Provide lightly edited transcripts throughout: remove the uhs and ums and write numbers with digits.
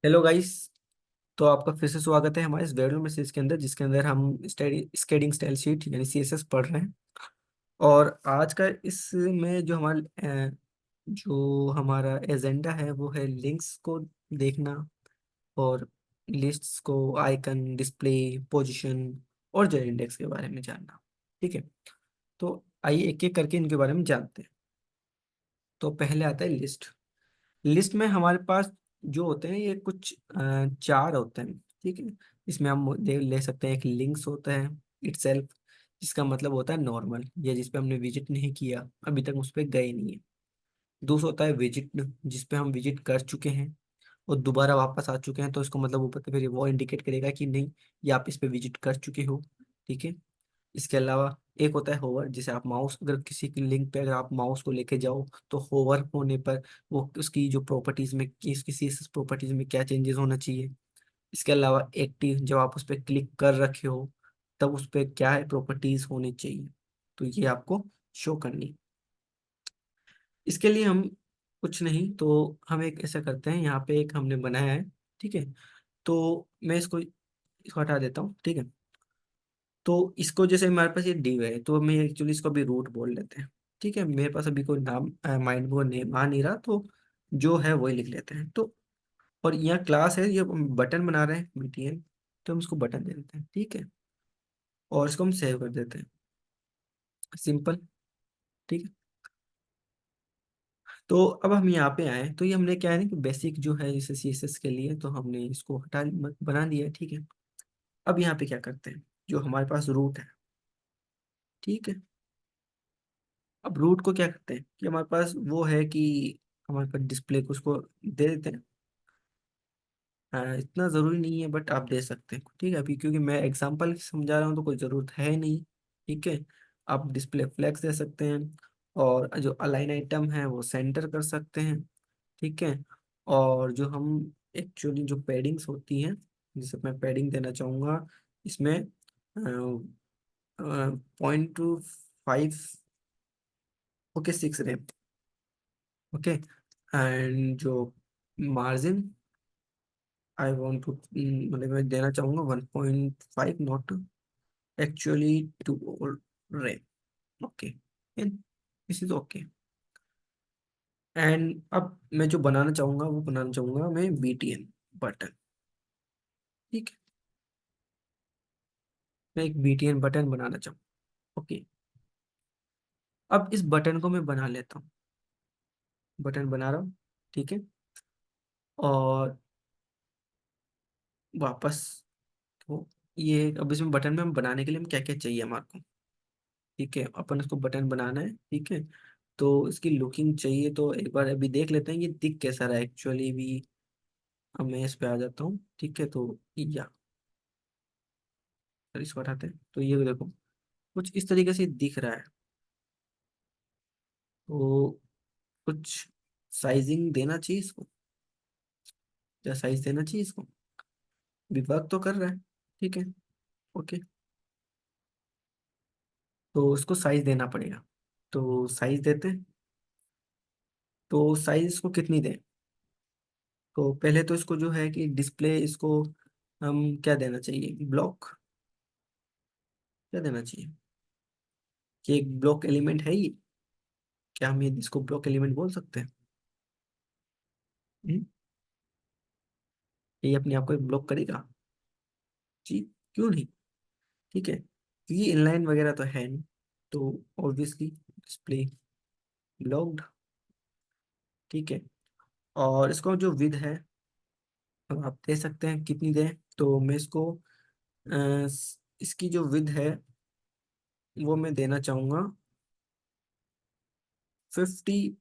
Hello guys. तो आपका फिर से स्वागत है हमारे इस वीडियो मैसेज के अंदर, जिसके अंदर हम स्केटिंग स्टाइल शीट यानी सीएसएस पढ़ रहे हैं। और आज का इसमें जो हमारा एजेंडा है वो है लिंक्स को देखना, और लिस्ट्स को, आइकन, डिस्प्ले, पोजीशन और जो इंडेक्स के बारे में जानना। ठीक है, तो आइए एक एक करके इनके बारे में जानते हैं। तो पहले आता है लिस्ट। लिस्ट में हमारे पास जो होते हैं ये कुछ चार होते हैं। ठीक है, इसमें हम ले सकते हैं। एक लिंक्स होता है इटसेल्फ, जिसका मतलब होता है नॉर्मल, या जिस पे हमने विजिट नहीं किया, अभी तक उस पर गए नहीं है। दूसरा होता है विजिट, जिस पे हम विजिट कर चुके हैं और दोबारा वापस आ चुके हैं, तो इसको मतलब ऊपर फिर वो इंडिकेट करेगा कि नहीं, ये आप इस पे विजिट कर चुके हो। ठीक है, इसके अलावा एक होता है होवर, जिसे आप माउस, अगर किसी की लिंक पे अगर आप माउस को लेके जाओ तो होवर होने पर वो उसकी जो प्रॉपर्टीज में, इसकी सीएसएस प्रॉपर्टीज में क्या चेंजेस होना चाहिए। इसके अलावा एक्टिव, जब आप उस पर क्लिक कर रखे हो तब उस पर क्या है प्रॉपर्टीज होनी चाहिए, तो ये आपको शो करनी। इसके लिए हम कुछ नहीं तो हम एक ऐसा करते हैं, यहाँ पे एक हमने बनाया है। ठीक है, तो मैं इसको हटा देता हूँ। ठीक है, तो इसको जैसे हमारे पास ये डिव है, तो मैं एक्चुअली इसको अभी रूट बोल लेते हैं। ठीक है, मेरे पास अभी कोई नाम माइंड में नेम आ नहीं रहा, तो जो है वही लिख लेते हैं। तो और यहाँ क्लास है, ये बटन बना रहे हैं बीटीएन, तो हम इसको बटन दे देते हैं। ठीक है, और इसको हम सेव कर देते हैं, सिंपल। ठीक है, तो अब हम यहाँ पे आए, तो ये हमने क्या है ना कि बेसिक जो है जैसे सीएसएस के लिए, तो हमने इसको बना दिया है। ठीक है, अब यहाँ पे क्या करते हैं, जो हमारे पास रूट है। ठीक है, अब रूट को क्या करते हैं कि हमारे पास वो है कि हमारे पास डिस्प्ले को उसको दे देते हैं। इतना ज़रूरी नहीं है बट आप दे सकते हैं। ठीक है, अभी क्योंकि मैं एग्जांपल समझा रहा हूँ तो कोई ज़रूरत है नहीं। ठीक है, आप डिस्प्ले फ्लैग्स दे सकते हैं, और जो अलाइन आइटम है वो सेंटर कर सकते हैं। ठीक है, और जो हम एक्चुअली जो पैडिंग्स होती हैं, जैसे मैं पैडिंग देना चाहूँगा इसमें 0.25, ओके 6 रैम, ओके। एंड जो मार्जिन आई वांट टू, मतलब मैं देना चाहूंगा 1.5, not actually 2 RAM, okay. This is okay. And अब मैं जो बनाना चाहूंगा वो बनाना चाहूंगा मैं बीटीएन बटन। ठीक है, मैं एक बीटीएन बटन बनाना चाहूँ। ओके, अब इस बटन को मैं बना लेता हूँ, बटन बना रहा हूँ। ठीक है, और वापस, तो ये अब इसमें बटन में हम बनाने के लिए हम क्या क्या चाहिए हमारे को। ठीक है, अपन इसको बटन बनाना है। ठीक है, तो इसकी लुकिंग चाहिए, तो एक बार अभी देख लेते हैं ये दिख कैसा रहा है एक्चुअली भी। अब मैं इस पे आ जाता हूँ। ठीक है, तो या फिर इसको हटाते हैं, तो ये देखो कुछ इस तरीके से दिख रहा है। तो कुछ साइजिंग देना चाहिए इसको, या साइज देना चाहिए इसको, भी वर्क तो कर रहा है। ठीक है, ओके, तो इसको साइज देना पड़ेगा। तो साइज देते हैं, तो साइज इसको कितनी दें। तो पहले तो इसको जो है कि डिस्प्ले, इसको हम क्या देना चाहिए, ब्लॉक, क्या देना चाहिए कि एक ब्लॉक एलिमेंट है ये, क्या हम ये इसको ब्लॉक एलिमेंट बोल सकते हैं। हम्म? ये अपने आप को एक ब्लॉक करेगा जी, क्यों नहीं। ठीक है, क्योंकि इनलाइन वगैरह तो है नहीं, तो ऑब्वियसली डिस्प्ले ब्लॉक्ड। ठीक है, और इसको जो विद है, अब आप दे सकते हैं कितनी दें। तो मैं इसको इसकी जो विद है वो मैं देना चाहूंगा 50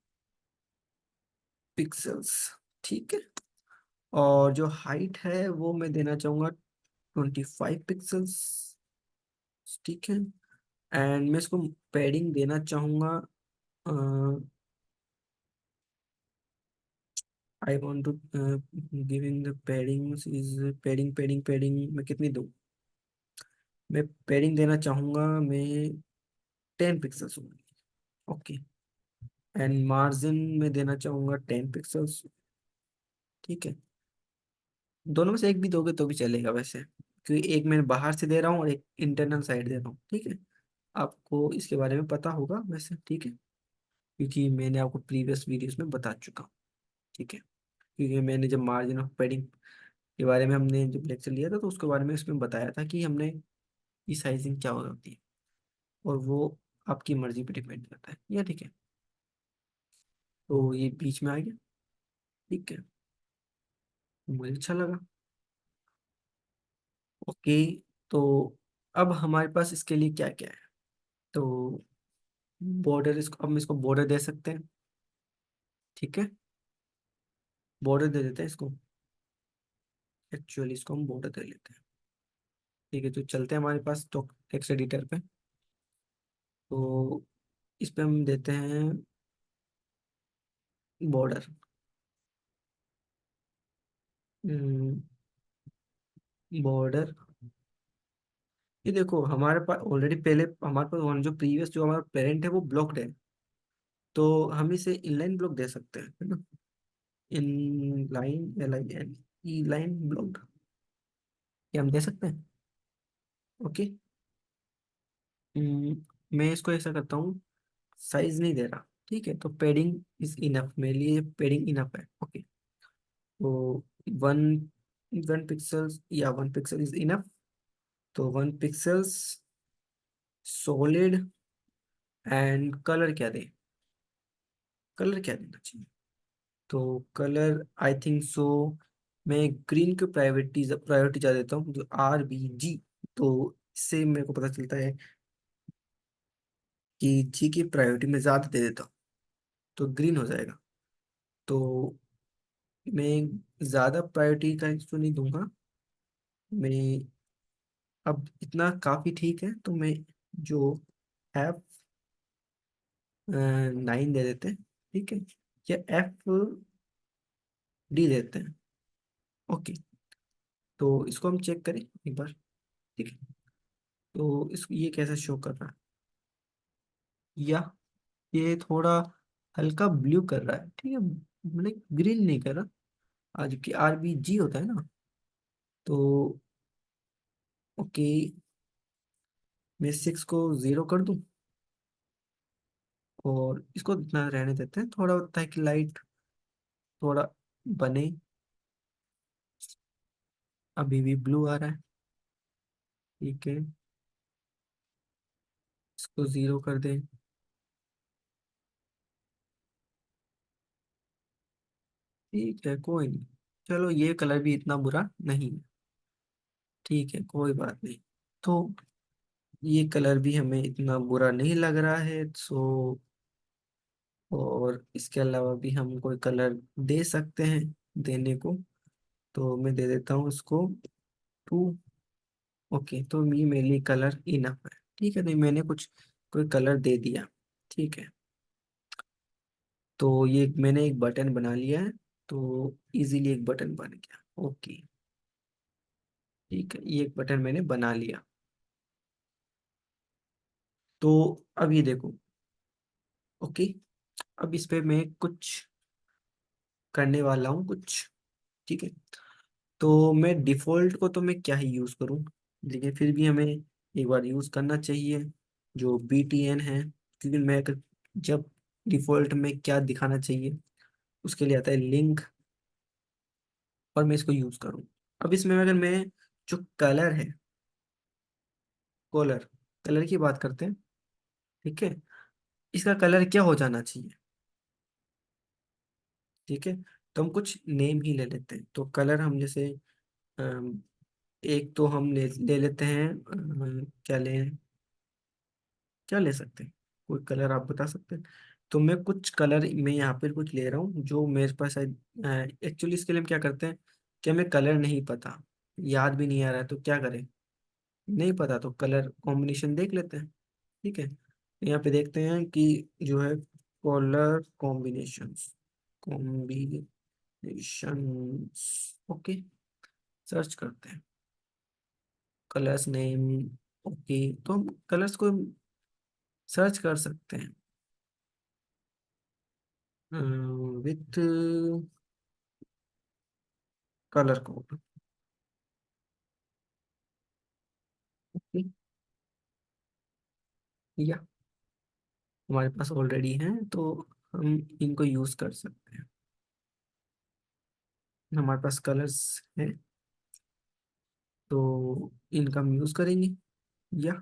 पिक्सल्स। ठीक है, और जो हाइट है वो मैं देना चाहूंगा 25 पिक्सल्स। ठीक है, एंड मैं इसको पैडिंग देना चाहूंगा, I want to giving the padding is padding मैं कितनी दूं। मैं पैडिंग देना चाहूंगा मैं 10 पिक्सल्स होंगी, ओके। एंड मार्जिन में देना चाहूंगा 10 पिक्सल्स। ठीक है, दोनों में से एक भी दोगे तो भी चलेगा वैसे, क्योंकि एक मैं बाहर से दे रहा हूँ और एक इंटरनल साइड दे रहा हूँ, ठीक है। आपको इसके बारे में पता होगा वैसे, ठीक है, क्योंकि मैंने आपको प्रीवियस वीडियोस में बता चुका हूँ, ठीक है। क्योंकि मैंने जब मार्जिन ऑफ पेडिंग के बारे में हमने जब लेक्चर लिया था तो उसके बारे में इसमें बताया था कि हमने की साइजिंग क्या होती है, और वो आपकी मर्जी पे डिपेंड करता है, या ठीक है। तो ये बीच में आ गया, ठीक है, मुझे अच्छा लगा। ओके, तो अब हमारे पास इसके लिए क्या क्या है, तो बॉर्डर, इसको हम इसको बॉर्डर दे सकते हैं, ठीक है, बॉर्डर दे देते हैं इसको। एक्चुअली इसको हम बॉर्डर दे लेते हैं, ठीक है। तो चलते हैं हमारे पास तो टेक्स्ट एडिटर पे, तो इस पे हम देते हैं बॉर्डर। बॉर्डर, ये देखो हमारे पास ऑलरेडी पहले हमारे पास जो प्रीवियस जो हमारा पेरेंट है वो ब्लॉक्ड है, तो हम इसे इनलाइन ब्लॉक दे सकते हैं, है ना। In line, LIN, E line blocked, ये हम दे सकते हैं। ओके, मैं इसको ऐसा करता हूँ, साइज नहीं दे रहा, ठीक है, तो पेडिंग इज इनफ, मेरे लिए पेडिंग इनफ है। ओके, तो वन वन पिक्सल्स या 1 पिक्सल इज इनफ, तो 1 पिक्सल्स सॉलिड, एंड कलर क्या दे, कलर क्या देना चाहिए, तो कलर आई थिंक सो मैं ग्रीन को प्रायोरिटी प्रायोरिटी ज्यादा देता हूँ, जो RBG, तो इससे मेरे को पता चलता है कि जी की प्रायोरिटी में ज्यादा दे देता हूँ तो ग्रीन हो जाएगा। तो मैं ज्यादा प्रायोरिटी का इसको नहीं दूंगा, मैं अब इतना काफी ठीक है, तो मैं जो F9 दे देते हैं, ठीक है, या FD देते हैं। ओके, तो इसको हम चेक करें एक बार, ठीक है। तो इस ये कैसे शो कर रहा है, या ये थोड़ा हल्का ब्लू कर रहा है, ठीक है, मैंने ग्रीन नहीं कर रहा, आज की RBG होता है ना। तो ओके, मैं 6 को 0 कर दूं, और इसको इतना रहने देते हैं, थोड़ा होता है कि लाइट थोड़ा बने, अभी भी ब्लू आ रहा है, ठीक है, इसको 0 कर दें, ठीक है, कोई नहीं, चलो ये कलर भी इतना बुरा नहीं है, ठीक है, कोई बात नहीं। तो ये कलर भी हमें इतना बुरा नहीं लग रहा है, सो और इसके अलावा भी हम कोई कलर दे सकते हैं देने को, तो मैं दे देता हूँ इसको 2। ओके, तो ये मेरे लिए कलर इनफ है, ठीक है, तो मैंने कुछ कोई कलर दे दिया, ठीक है। तो ये मैंने एक बटन बना लिया है, तो इजीली एक बटन बन गया। ओके, ठीक है, ये एक बटन मैंने बना लिया। तो अब ये देखो, ओके, अब इस पे मैं कुछ करने वाला हूँ कुछ, ठीक है। तो मैं डिफॉल्ट को तो मैं क्या ही यूज़ करूँ, लेकिन फिर भी हमें एक बार यूज़ करना चाहिए, जो BTN है, क्योंकि मैं जब डिफॉल्ट में क्या दिखाना चाहिए उसके लिए आता है लिंक, और मैं इसको यूज़ करूँ। अब इसमें अगर मैं जो कलर है, कलर कलर की बात करते हैं, ठीक है, इसका कलर क्या हो जाना चाहिए, ठीक है। तो हम कुछ नेम ही ले लेते हैं, तो कलर हम जैसे अम, एक तो हम ले लेते हैं, क्या लें, क्या ले सकते हैं, कोई कलर आप बता सकते हैं। तो मैं कुछ कलर मैं यहाँ पर कुछ ले रहा हूँ जो मेरे पास है। एक्चुअली इसके लिए हम क्या करते हैं कि हमें कलर नहीं पता, याद भी नहीं आ रहा है, तो क्या करें, नहीं पता तो कलर कॉम्बिनेशन देख लेते हैं, ठीक है। यहाँ पे देखते हैं कि जो है colour combinations, combinations, okay, search करते हैं कलर्स नेम। ओके, तो हम कलर्स को सर्च कर सकते हैं विथ कलर कोड, ठीक, या हमारे पास ऑलरेडी हैं तो हम इनको यूज कर सकते हैं। हमारे पास कलर्स हैं तो इनका हम यूज करेंगे। या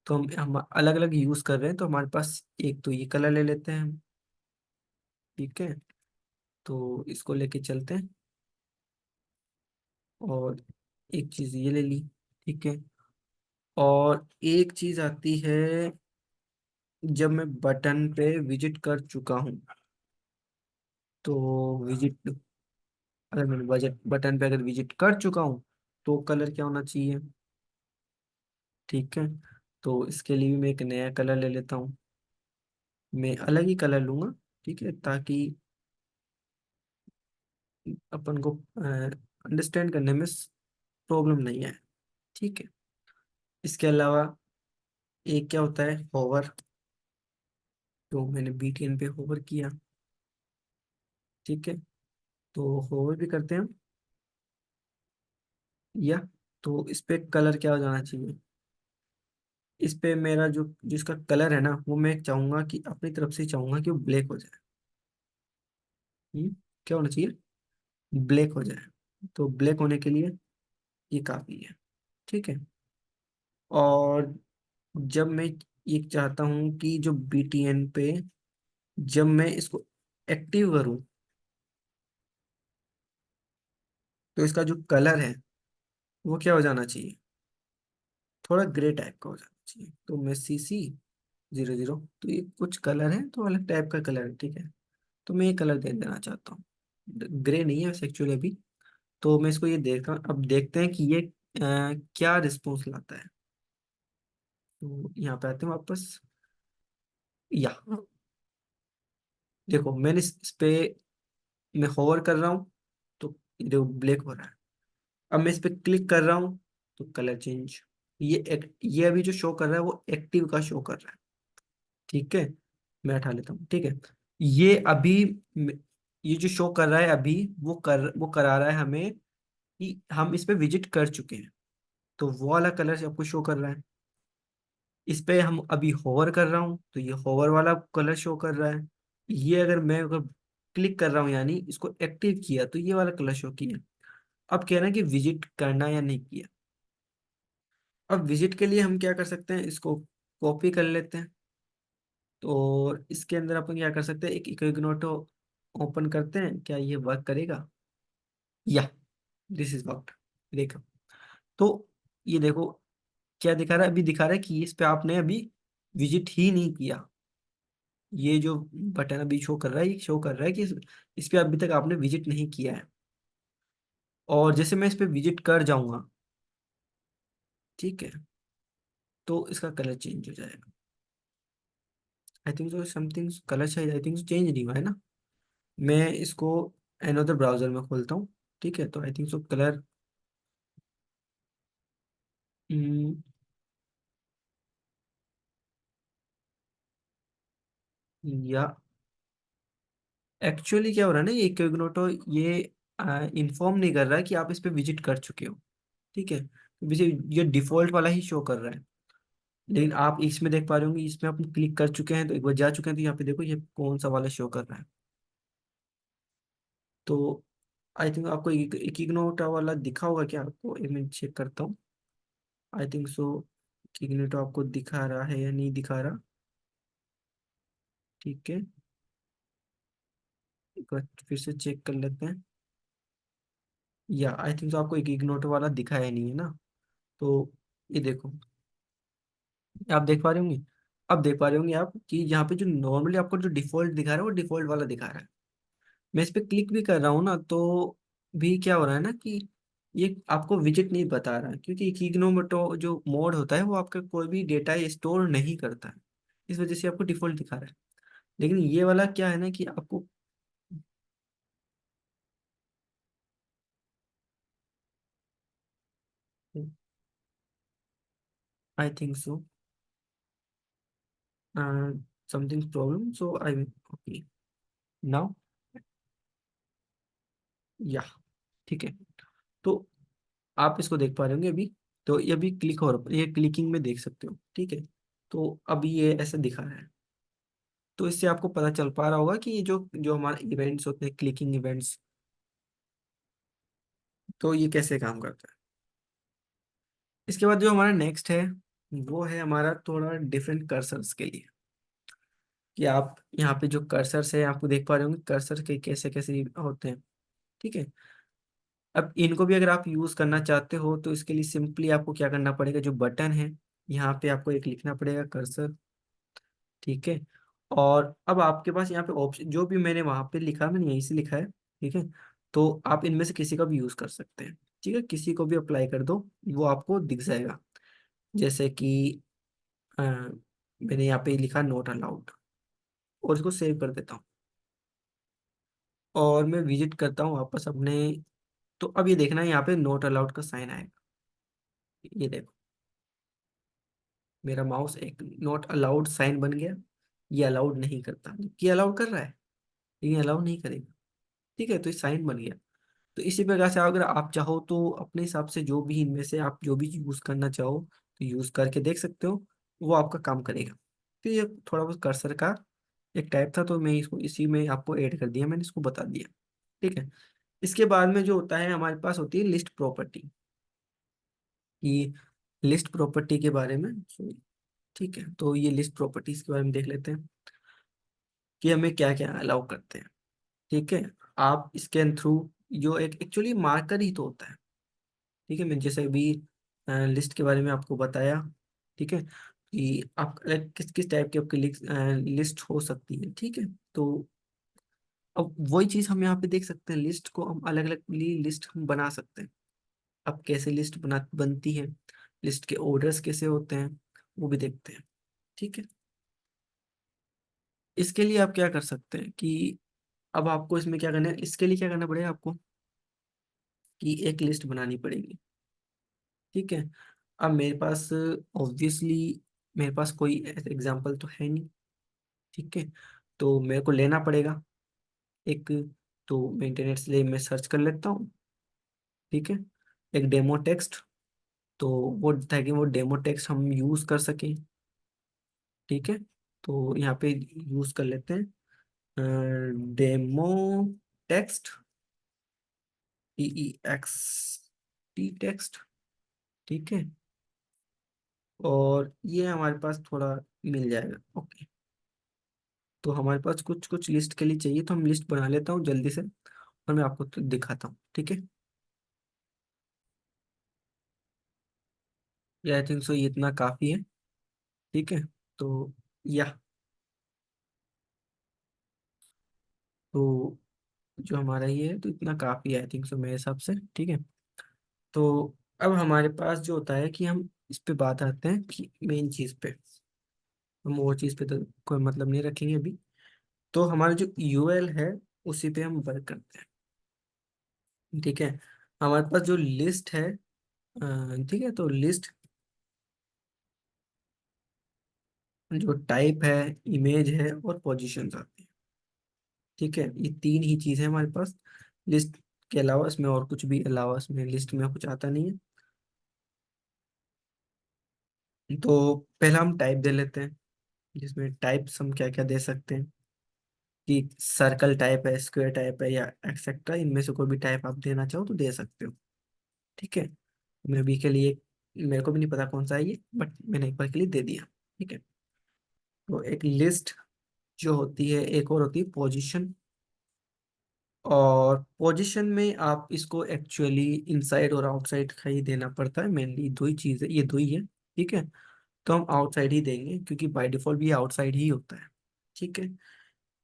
तो हम अलग अलग यूज कर रहे हैं, तो हमारे पास एक तो ये कलर ले लेते हैं हम। ठीक है, तो इसको लेके चलते हैं। और एक चीज ये ले ली। ठीक है, और एक चीज आती है, जब मैं बटन पे विजिट कर चुका हूँ तो विजिट, अगर मैंने बजट बटन पे अगर विजिट कर चुका हूँ तो कलर क्या होना चाहिए। ठीक है, तो इसके लिए भी मैं एक नया कलर ले लेता हूँ। मैं अलग ही कलर लूंगा, ठीक है, ताकि अपन को अंडरस्टैंड करने में प्रॉब्लम नहीं है। ठीक है, इसके अलावा एक क्या होता है, होवर। तो मैंने BTN पे होवर किया। ठीक है, तो होवर भी करते हैं हम। या तो इस पे कलर क्या हो जाना चाहिए, इस पे मेरा जो जिसका कलर है ना, वो मैं चाहूंगा कि अपनी तरफ से चाहूंगा कि वो ब्लैक हो जाए। क्या होना चाहिए, ब्लैक हो जाए। तो ब्लैक होने के लिए ये काफी है। ठीक है, और जब मैं ये चाहता हूँ कि जो BTN पे जब मैं इसको एक्टिव करूँ तो इसका जो कलर है वो क्या हो जाना चाहिए, थोड़ा ग्रे टाइप का हो जाना चाहिए। तो मैं CC00, तो ये कुछ कलर है तो अलग टाइप का कलर है। ठीक है, तो मैं ये कलर दे देना चाहता हूँ। ग्रे नहीं है वैसे एक्चुअली अभी। तो मैं इसको ये देखता हूँ, अब देखते हैं कि ये क्या रिस्पॉन्स लाता है। तो यहाँ पे आते हैं वापस। या देखो मैंने इस पे मैं होवर कर रहा हूँ तो ये देखो ब्लैक हो रहा है। अब मैं इस पे क्लिक कर रहा हूँ तो कलर चेंज। ये अभी जो शो कर रहा है वो एक्टिव का शो कर रहा है। ठीक है, मैं हटा लेता हूँ। ठीक है, ये अभी ये जो शो कर रहा है अभी, वो करा रहा है हमें कि हम इस पे विजिट कर चुके हैं। तो वो वाला कलर आपको शो कर रहा है। इस पे हम अभी होवर कर रहा हूँ तो ये होवर वाला कलर शो कर रहा है। ये अगर क्लिक कर रहा हूँ यानी इसको एक्टिव किया तो ये वाला कलर शो किया। अब कह रहे हैं कि विजिट करना या नहीं किया। अब विजिट के लिए हम क्या कर सकते हैं, इसको कॉपी कर लेते हैं। तो इसके अंदर अपन क्या कर सकते हैं, एक इकोग्नोटो ओपन करते हैं, क्या ये वर्क करेगा। या दिस इज वर्क। देखो, तो ये देखो क्या दिखा रहा है, अभी दिखा रहा है कि इस पे आपने अभी विजिट ही नहीं किया। ये जो बटन अभी शो कर रहा है, ये शो कर रहा है कि इस पे अभी तक आपने विजिट नहीं किया है। और जैसे मैं इस पे विजिट कर जाऊंगा, ठीक है, तो इसका कलर चेंज हो जाएगा। I think so something colour शायद आई थिंक चेंज नहीं हुआ है ना। मैं इसको अनदर ब्राउजर में खोलता हूँ। ठीक है, तो आई थिंक सो कलर, या एक्चुअली क्या हो रहा है ना, ये इकोग्नोटो ये इन्फॉर्म नहीं कर रहा है कि आप इस पे विजिट कर चुके हो। ठीक है, वैसे ये डिफॉल्ट वाला ही शो कर रहा है। लेकिन आप इसमें देख पा रहे होंगे, इसमें आप क्लिक कर चुके हैं तो एक बार जा चुके हैं, तो यहाँ पे देखो ये कौन सा वाला शो कर रहा है। तो आई थिंक आपको एक इग्नोटा वाला दिखा होगा क्या आपको, एक मिनट चेक करता हूँ। आई थिंक सो इग्नोटा आपको दिखा रहा है या नहीं दिखा रहा। ठीक है, एक बार फिर से चेक कर लेते हैं। या आई थिंक सो आपको एक इग्नोटा वाला दिखाया नहीं है ना। तो ये देखो, आप देख पा रहे होंगे। अब देख पा रहे होंगे आप कि यहाँ पे जो नॉर्मली आपको जो डिफॉल्ट दिखा रहा है वो डिफॉल्ट वाला दिखा रहा है। मैं इस पे क्लिक भी कर रहा हूँ ना तो भी क्या हो रहा है ना कि ये आपको विजिट नहीं बता रहा है, क्योंकि इग्नोमोटो जो मोड होता है वो आपका कोई भी डेटा स्टोर नहीं करता है। इस वजह से आपको डिफॉल्ट दिखा रहा है। लेकिन ये वाला क्या है ना कि आपको, I think so something problem, so I, okay now, या ठीक है। तो आप इसको देख पा रहे होंगे अभी। तो ये अभी क्लिक हो रहा, ये क्लिकिंग में देख सकते हो, ठीक है। तो अभी ये ऐसे दिखा रहा है। तो इससे आपको पता चल पा रहा होगा कि ये जो जो हमारे इवेंट्स होते हैं, क्लिकिंग इवेंट्स, तो ये कैसे काम करता है। इसके बाद जो हमारा नेक्स्ट है, वो है हमारा थोड़ा डिफरेंट कर्सर्स के लिए, कि आप यहाँ पे जो कर्सर्स है आपको देख पा रहे होंगे, कर्सर के कैसे कैसे होते हैं, ठीक है। अब इनको भी अगर आप यूज करना चाहते हो तो इसके लिए सिंपली आपको क्या करना पड़ेगा, जो बटन है यहाँ पे आपको एक लिखना पड़ेगा कर्सर, ठीक है। और अब आपके पास यहाँ पे ऑप्शन जो भी मैंने वहां पे लिखा, मैंने यहीं से लिखा है, ठीक है। तो आप इनमें से किसी का भी यूज कर सकते हैं, ठीक है, किसी को भी अप्लाई कर दो, वो आपको दिख जाएगा। जैसे कि मैंने यहाँ पे लिखा नोट अलाउड, और इसको सेव कर देता हूँ, और मैं विजिट करता हूँ वापस अपने। तो अब ये देखना है यहाँ पे नोट अलाउड का साइन आएगा, ये देखो मेरा माउस एक नॉट अलाउड साइन बन गया। ये अलाउड नहीं करता, ये अलाउड कर रहा है, ये अलाउ नहीं करेगा, ठीक है। तो ये साइन बन गया। तो इसी प्रकार से अगर आप चाहो तो अपने हिसाब से जो भी इनमें से आप जो भी यूज करना चाहो तो यूज करके देख सकते हो, वो आपका काम करेगा। तो ये थोड़ा बहुत कर्सर का एक टाइप था, तो मैं इसको इसी में आपको ऐड कर दिया, मैंने इसको बता दिया, ठीक है। इसके बाद में जो होता है हमारे पास होती है लिस्ट प्रॉपर्टी, कि लिस्ट प्रॉपर्टी के बारे में ठीक है। तो ये लिस्ट प्रॉपर्टीज के बारे में देख लेते हैं कि हमें क्या क्या अलाउ करते हैं, ठीक है। आप इसके थ्रू जो एक एक्चुअली मार्कर ही तो होता है, ठीक है। मैं जैसे अभी लिस्ट के बारे में आपको बताया, ठीक है, कि आप किस किस टाइप की आपकी लिस्ट हो सकती है, ठीक है। तो अब वही चीज हम यहाँ पे देख सकते हैं, लिस्ट को हम अलग अलग लिस्ट हम बना सकते हैं। अब कैसे लिस्ट बनती है, लिस्ट के ऑर्डर्स कैसे होते हैं, वो भी देखते हैं, ठीक है। इसके लिए आप क्या कर सकते हैं कि अब आपको इसमें क्या करना है, इसके लिए क्या करना पड़ेगा आपको, कि एक लिस्ट बनानी पड़ेगी, ठीक है। अब मेरे पास ऑब्वियसली मेरे पास कोई ऐसा एग्जांपल तो है नहीं, ठीक है। तो मेरे को लेना पड़ेगा एक, तो मैं इंटरनेट से मैं सर्च कर लेता हूँ, ठीक है, एक डेमो टेक्स्ट। तो वो ताकि वो डेमो टेक्स्ट हम यूज कर सकें, ठीक है। तो यहाँ पे यूज कर लेते हैं डेमो टेक्स्ट, टी टेक्स्ट, ठीक है। और ये हमारे पास थोड़ा मिल जाएगा, ओके। तो हमारे पास कुछ कुछ लिस्ट के लिए चाहिए, तो हम लिस्ट बना लेता हूँ जल्दी से, और मैं आपको तो दिखाता हूँ, ठीक है। ये आई थिंक सो ये इतना काफ़ी है, ठीक है। तो या तो जो हमारा ये है तो इतना काफ़ी है आई थिंक सो मेरे हिसाब से, ठीक है। तो अब हमारे पास जो होता है कि हम इस पे बात आते हैं कि मेन चीज़ पे, हम वो चीज़ पे तो कोई मतलब नहीं रखेंगे अभी। तो हमारा जो यूएल है उसी पे हम वर्क करते हैं, ठीक है। हमारे पास जो लिस्ट है, ठीक है, तो लिस्ट जो टाइप है, इमेज है और पोजीशंस आती है, ठीक है। ये तीन ही चीज़ है हमारे पास लिस्ट के अलावा, इसमें और कुछ भी अलावा इसमें लिस्ट में कुछ आता नहीं है। तो पहला हम टाइप दे लेते हैं, जिसमें टाइप्स हम क्या क्या दे सकते हैं, कि सर्कल टाइप है, स्क्वायर टाइप है, या एक्सेट्रा, इनमें से कोई भी टाइप आप देना चाहो तो दे सकते हो, ठीक है। मैं अभी के लिए, मेरे को भी नहीं पता कौन सा है ये, बट मैंने एक बार के लिए दे दिया, ठीक है। तो एक लिस्ट जो होती है, एक और होती है पोजीशन। और पोजीशन में आप इसको एक्चुअली इनसाइड और आउटसाइड का ही देना पड़ता है, मेनली दो ही चीज़ है, ये दो ही है, ठीक है। तो हम आउटसाइड ही देंगे क्योंकि बाय डिफॉल्ट भी आउटसाइड ही होता है, ठीक है।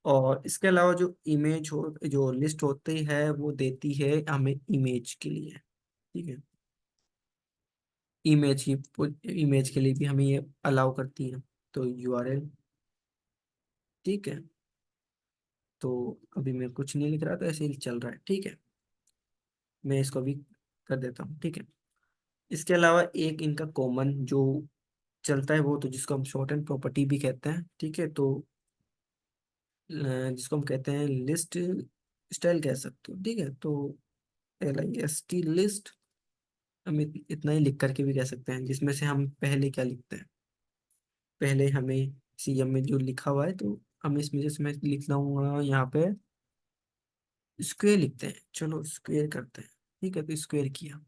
और इसके अलावा जो इमेज हो, जो लिस्ट होती है वो देती है हमें इमेज के लिए, ठीक है। इमेज की इमेज के लिए भी हमें ये अलाउ करती है, तो यूआरएल, ठीक है। तो अभी मैं कुछ नहीं लिख रहा था, ऐसे ही चल रहा है, ठीक है। मैं इसको भी कर देता हूँ, ठीक है। इसके अलावा एक इनका कॉमन जो चलता है, वो तो जिसको हम शॉर्ट एंड प्रॉपर्टी भी कहते हैं, ठीक है। तो जिसको हम कहते हैं लिस्ट स्टाइल कह सकते हो, ठीक है। तो LIST लिस्ट, हम इतना ही लिख करके भी कह सकते हैं, जिसमें से हम पहले क्या लिखते हैं। पहले हमें सीएम में जो लिखा हुआ है, तो हम इसमें जैसे मैं लिख लूंगा यहाँ पे स्क्वेयर लिखते हैं, चलो स्क्वेयर करते हैं। ठीक है, तो स्क्वेयर किया।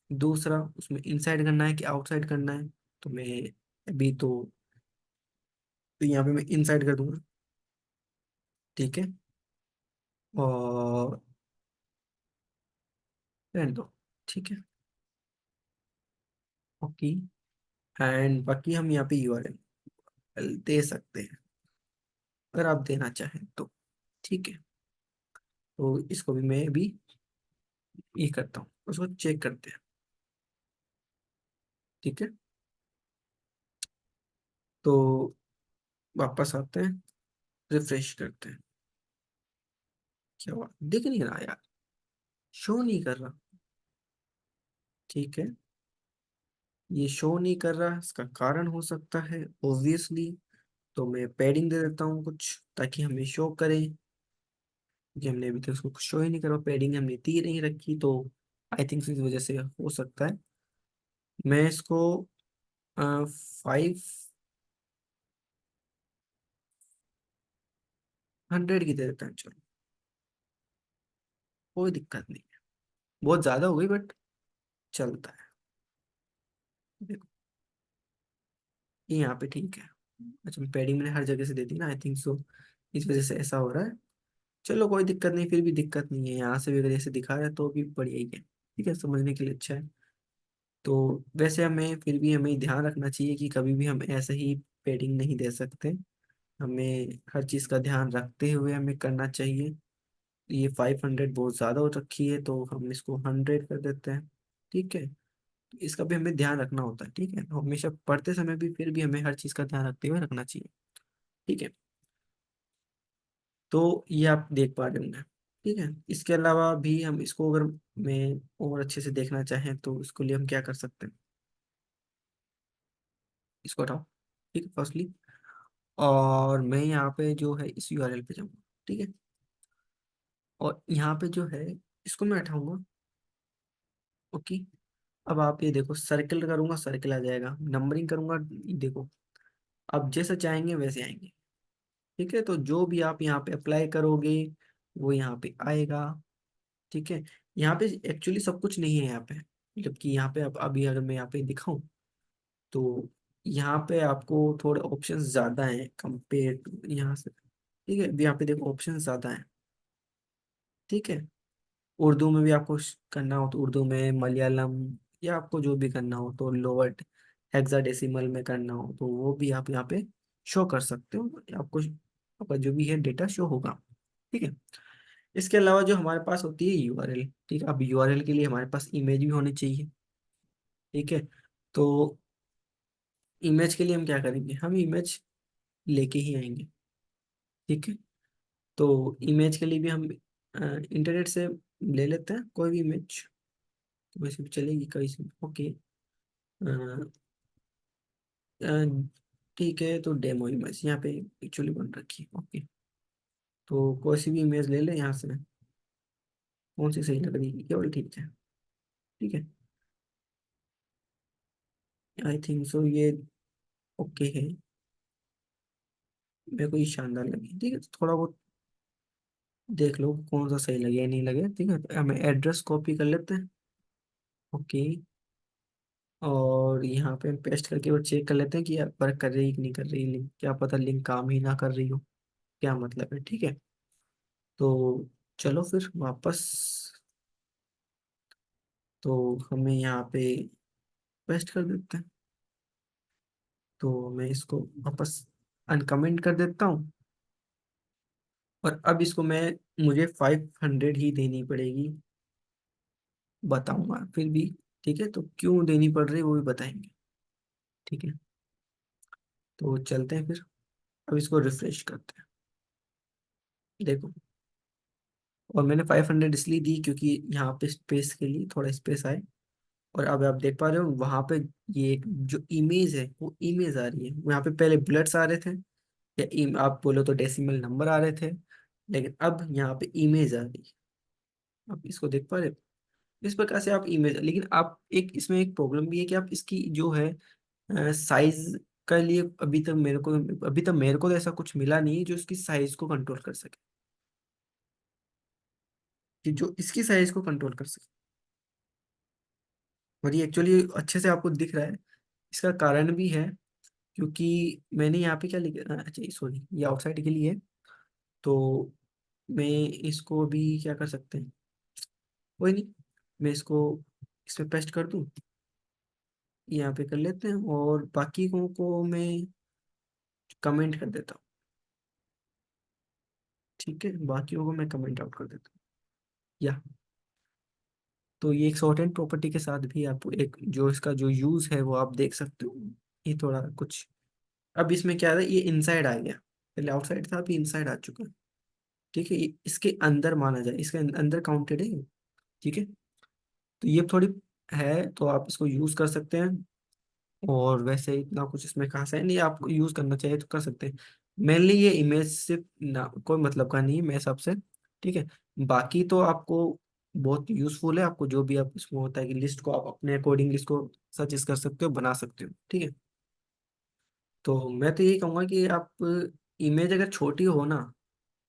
दूसरा, उसमें इनसाइड करना है कि आउटसाइड करना है, तो मैं अभी तो यहाँ पे मैं इनसाइड कर दूंगा। ठीक है, और रहने दो। ठीक है, ओके। एंड बाकी हम यहाँ पे यूआरएल दे सकते हैं, अगर आप देना चाहें तो। ठीक है, तो इसको भी मैं भी ये करता हूँ, उसको चेक करते हैं। ठीक है, तो वापस आते हैं, रिफ्रेश करते हैं। क्या हुआ, दिख नहीं रहा यार, शो नहीं कर रहा। ठीक है, ये शो नहीं कर रहा, इसका कारण हो सकता है ऑब्वियसली, तो मैं पैडिंग दे देता हूँ कुछ, ताकि हमें शो करे। कि हमने अभी तक उसको शो ही नहीं करा, पैडिंग हमने दी नहीं रखी, तो आई थिंक इस वजह से हो सकता है। मैं इसको 500 की दे देता हूँ, चलो कोई दिक्कत नहीं है। बहुत ज्यादा हो गई बट चलता है। देखो, ये यहाँ पे ठीक है। अच्छा, पैडिंग मैंने हर जगह से दे दी ना, आई थिंक सो इस वजह से ऐसा हो रहा है। चलो कोई दिक्कत नहीं, फिर भी दिक्कत नहीं है, यहाँ से भी अगर ऐसे दिखा रहा है तो भी बढ़िया ही है। ठीक है, समझने के लिए अच्छा है। तो वैसे हमें फिर भी हमें ध्यान रखना चाहिए कि कभी भी हम ऐसे ही पैडिंग नहीं दे सकते। हमें हर चीज़ का ध्यान रखते हुए हमें करना चाहिए। ये 500 बहुत ज़्यादा हो रखी है, तो हम इसको 100 कर देते हैं। ठीक है, इसका भी हमें ध्यान रखना होता है। ठीक है, हमेशा पढ़ते समय भी फिर भी हमें हर चीज़ का ध्यान रखते हुए रखना चाहिए। ठीक है, तो ये आप देख पा रहे होंगे। ठीक है, इसके अलावा भी हम इसको अगर मैं और अच्छे से देखना चाहें तो इसको लिए हम क्या कर सकते हैं। इसको हटाओ। ठीक है, फर्स्टली, और मैं यहाँ पे जो है इस यूआरएल पे जाऊँगा। ठीक है, और यहाँ पे जो है इसको मैं हटाऊंगा। ओके, अब आप ये देखो, सर्कल करूंगा सर्कल आ जाएगा, नंबरिंग करूंगा, देखो आप जैसा चाहेंगे वैसे आएंगे। ठीक है, तो जो भी आप यहाँ पे अप्लाई करोगे वो यहाँ पे आएगा। ठीक है, यहाँ पे एक्चुअली सब कुछ नहीं है यहाँ पे, जबकि यहाँ पे अब अभी अगर मैं यहाँ पे दिखाऊं तो यहाँ पे आपको थोड़े ऑप्शंस ज़्यादा हैं कंपेयर टू यहाँ से। ठीक है, अभी यहाँ पे देखो ऑप्शन ज़्यादा हैं। ठीक है, उर्दू में भी आपको करना हो तो उर्दू में, मलयालम, या आपको जो भी करना हो तो लोअर हेक्साडेसिमल में करना हो तो वो भी आप यहाँ पे शो कर सकते हो। आपको आपका जो भी है डेटा शो होगा। ठीक है, इसके अलावा जो हमारे पास होती है यूआरएल। ठीक है, अब यूआरएल के लिए हमारे पास इमेज भी होनी चाहिए। ठीक है, तो इमेज के लिए हम क्या करेंगे, हम इमेज लेके ही आएंगे। ठीक है, तो इमेज के लिए भी हम इंटरनेट से ले लेते हैं कोई भी इमेज, तो वैसे भी चलेगी कहीं से। ओके, ठीक है, तो डेमो इमेज यहाँ पे एक्चुअली बन रखी है। ओके, तो कोई सी भी इमेज ले लें यहाँ से, कौन सी सही लग रही है, केवल ठीक है। ठीक है, आई थिंक सो ये ओके है, मेरे को ये शानदार लगी। ठीक है, तो थोड़ा बहुत देख लो कौन सा सही लगे या नहीं लगे। ठीक है, तो हमें एड्रेस कॉपी कर लेते हैं। ओके, और यहाँ पे पेस्ट करके वो चेक कर लेते हैं कि वर्क कर रही है कि नहीं कर रही लिंक, क्या पता लिंक काम ही ना कर रही हो, क्या मतलब है। ठीक है, तो चलो फिर वापस, तो हमें यहाँ पे पेस्ट कर देते हैं। तो मैं इसको वापस अनकमेंट कर देता हूँ, और अब इसको मैं, मुझे 500 ही देनी पड़ेगी, बताऊंगा फिर भी। ठीक है, तो क्यों देनी पड़ रही है वो भी बताएंगे। ठीक है, तो चलते हैं फिर, अब इसको रिफ्रेश करते हैं। देखो, और मैंने 500 इसलिए दी क्योंकि यहाँ पे स्पेस के लिए थोड़ा स्पेस आए। और अब आप देख पा रहे हो वहां पे ये जो इमेज है वो इमेज आ रही है, यहाँ पे पहले बुलेट्स आ रहे थे, या आप बोलो तो डेसिमल नंबर आ रहे थे, लेकिन अब यहाँ पे इमेज आ रही है। आप इसको देख पा रहे हो, इस प्रकार से आप इमेज, लेकिन आप एक इसमें एक प्रॉब्लम भी है कि आप इसकी जो है साइज का लिए अभी तक मेरे को तो ऐसा कुछ मिला नहीं है जो इसकी साइज को कंट्रोल कर सके, कि जो इसकी साइज को कंट्रोल कर सके। और ये एक्चुअली अच्छे से आपको दिख रहा है, इसका कारण भी है, क्योंकि मैंने यहाँ पे क्या लिखा, अच्छा सॉरी, ये आउटसाइड के लिए है। तो मैं इसको भी क्या कर सकते हैं, कोई नहीं, मैं इसको इसमें पेस्ट कर दूं, यहाँ पे कर लेते हैं, और बाकी को मैं कमेंट कर देता हूँ। ठीक है, बाकियों को मैं कमेंट आउट कर देता हूँ, या तो ये एक सॉर्ट एंड प्रॉपर्टी के साथ भी आप एक जो इसका जो यूज है वो आप देख सकते हो। ये थोड़ा कुछ, अब इसमें क्या है, ये इनसाइड आ गया, पहले आउटसाइड था, अभी इनसाइड आ चुका है। ठीक है, ये इसके अंदर माना जाए, इसके अंदर काउंटेड है ये। ठीक है, तो ये थोड़ी है, तो आप इसको यूज कर सकते हैं। और वैसे इतना कुछ इसमें खास है नहीं, आपको यूज करना चाहिए तो कर सकते हैं। मेनली ये इमेज से ना कोई मतलब का नहीं है मेरे हिसाब से। ठीक है, बाकी तो आपको बहुत यूजफुल है, आपको जो भी आप इसमें होता है कि लिस्ट को आप अपने अकॉर्डिंग इसको सजेस्ट कर सकते हो, बना सकते हो। ठीक है, तो मैं तो यही कहूँगा कि आप इमेज अगर छोटी हो ना,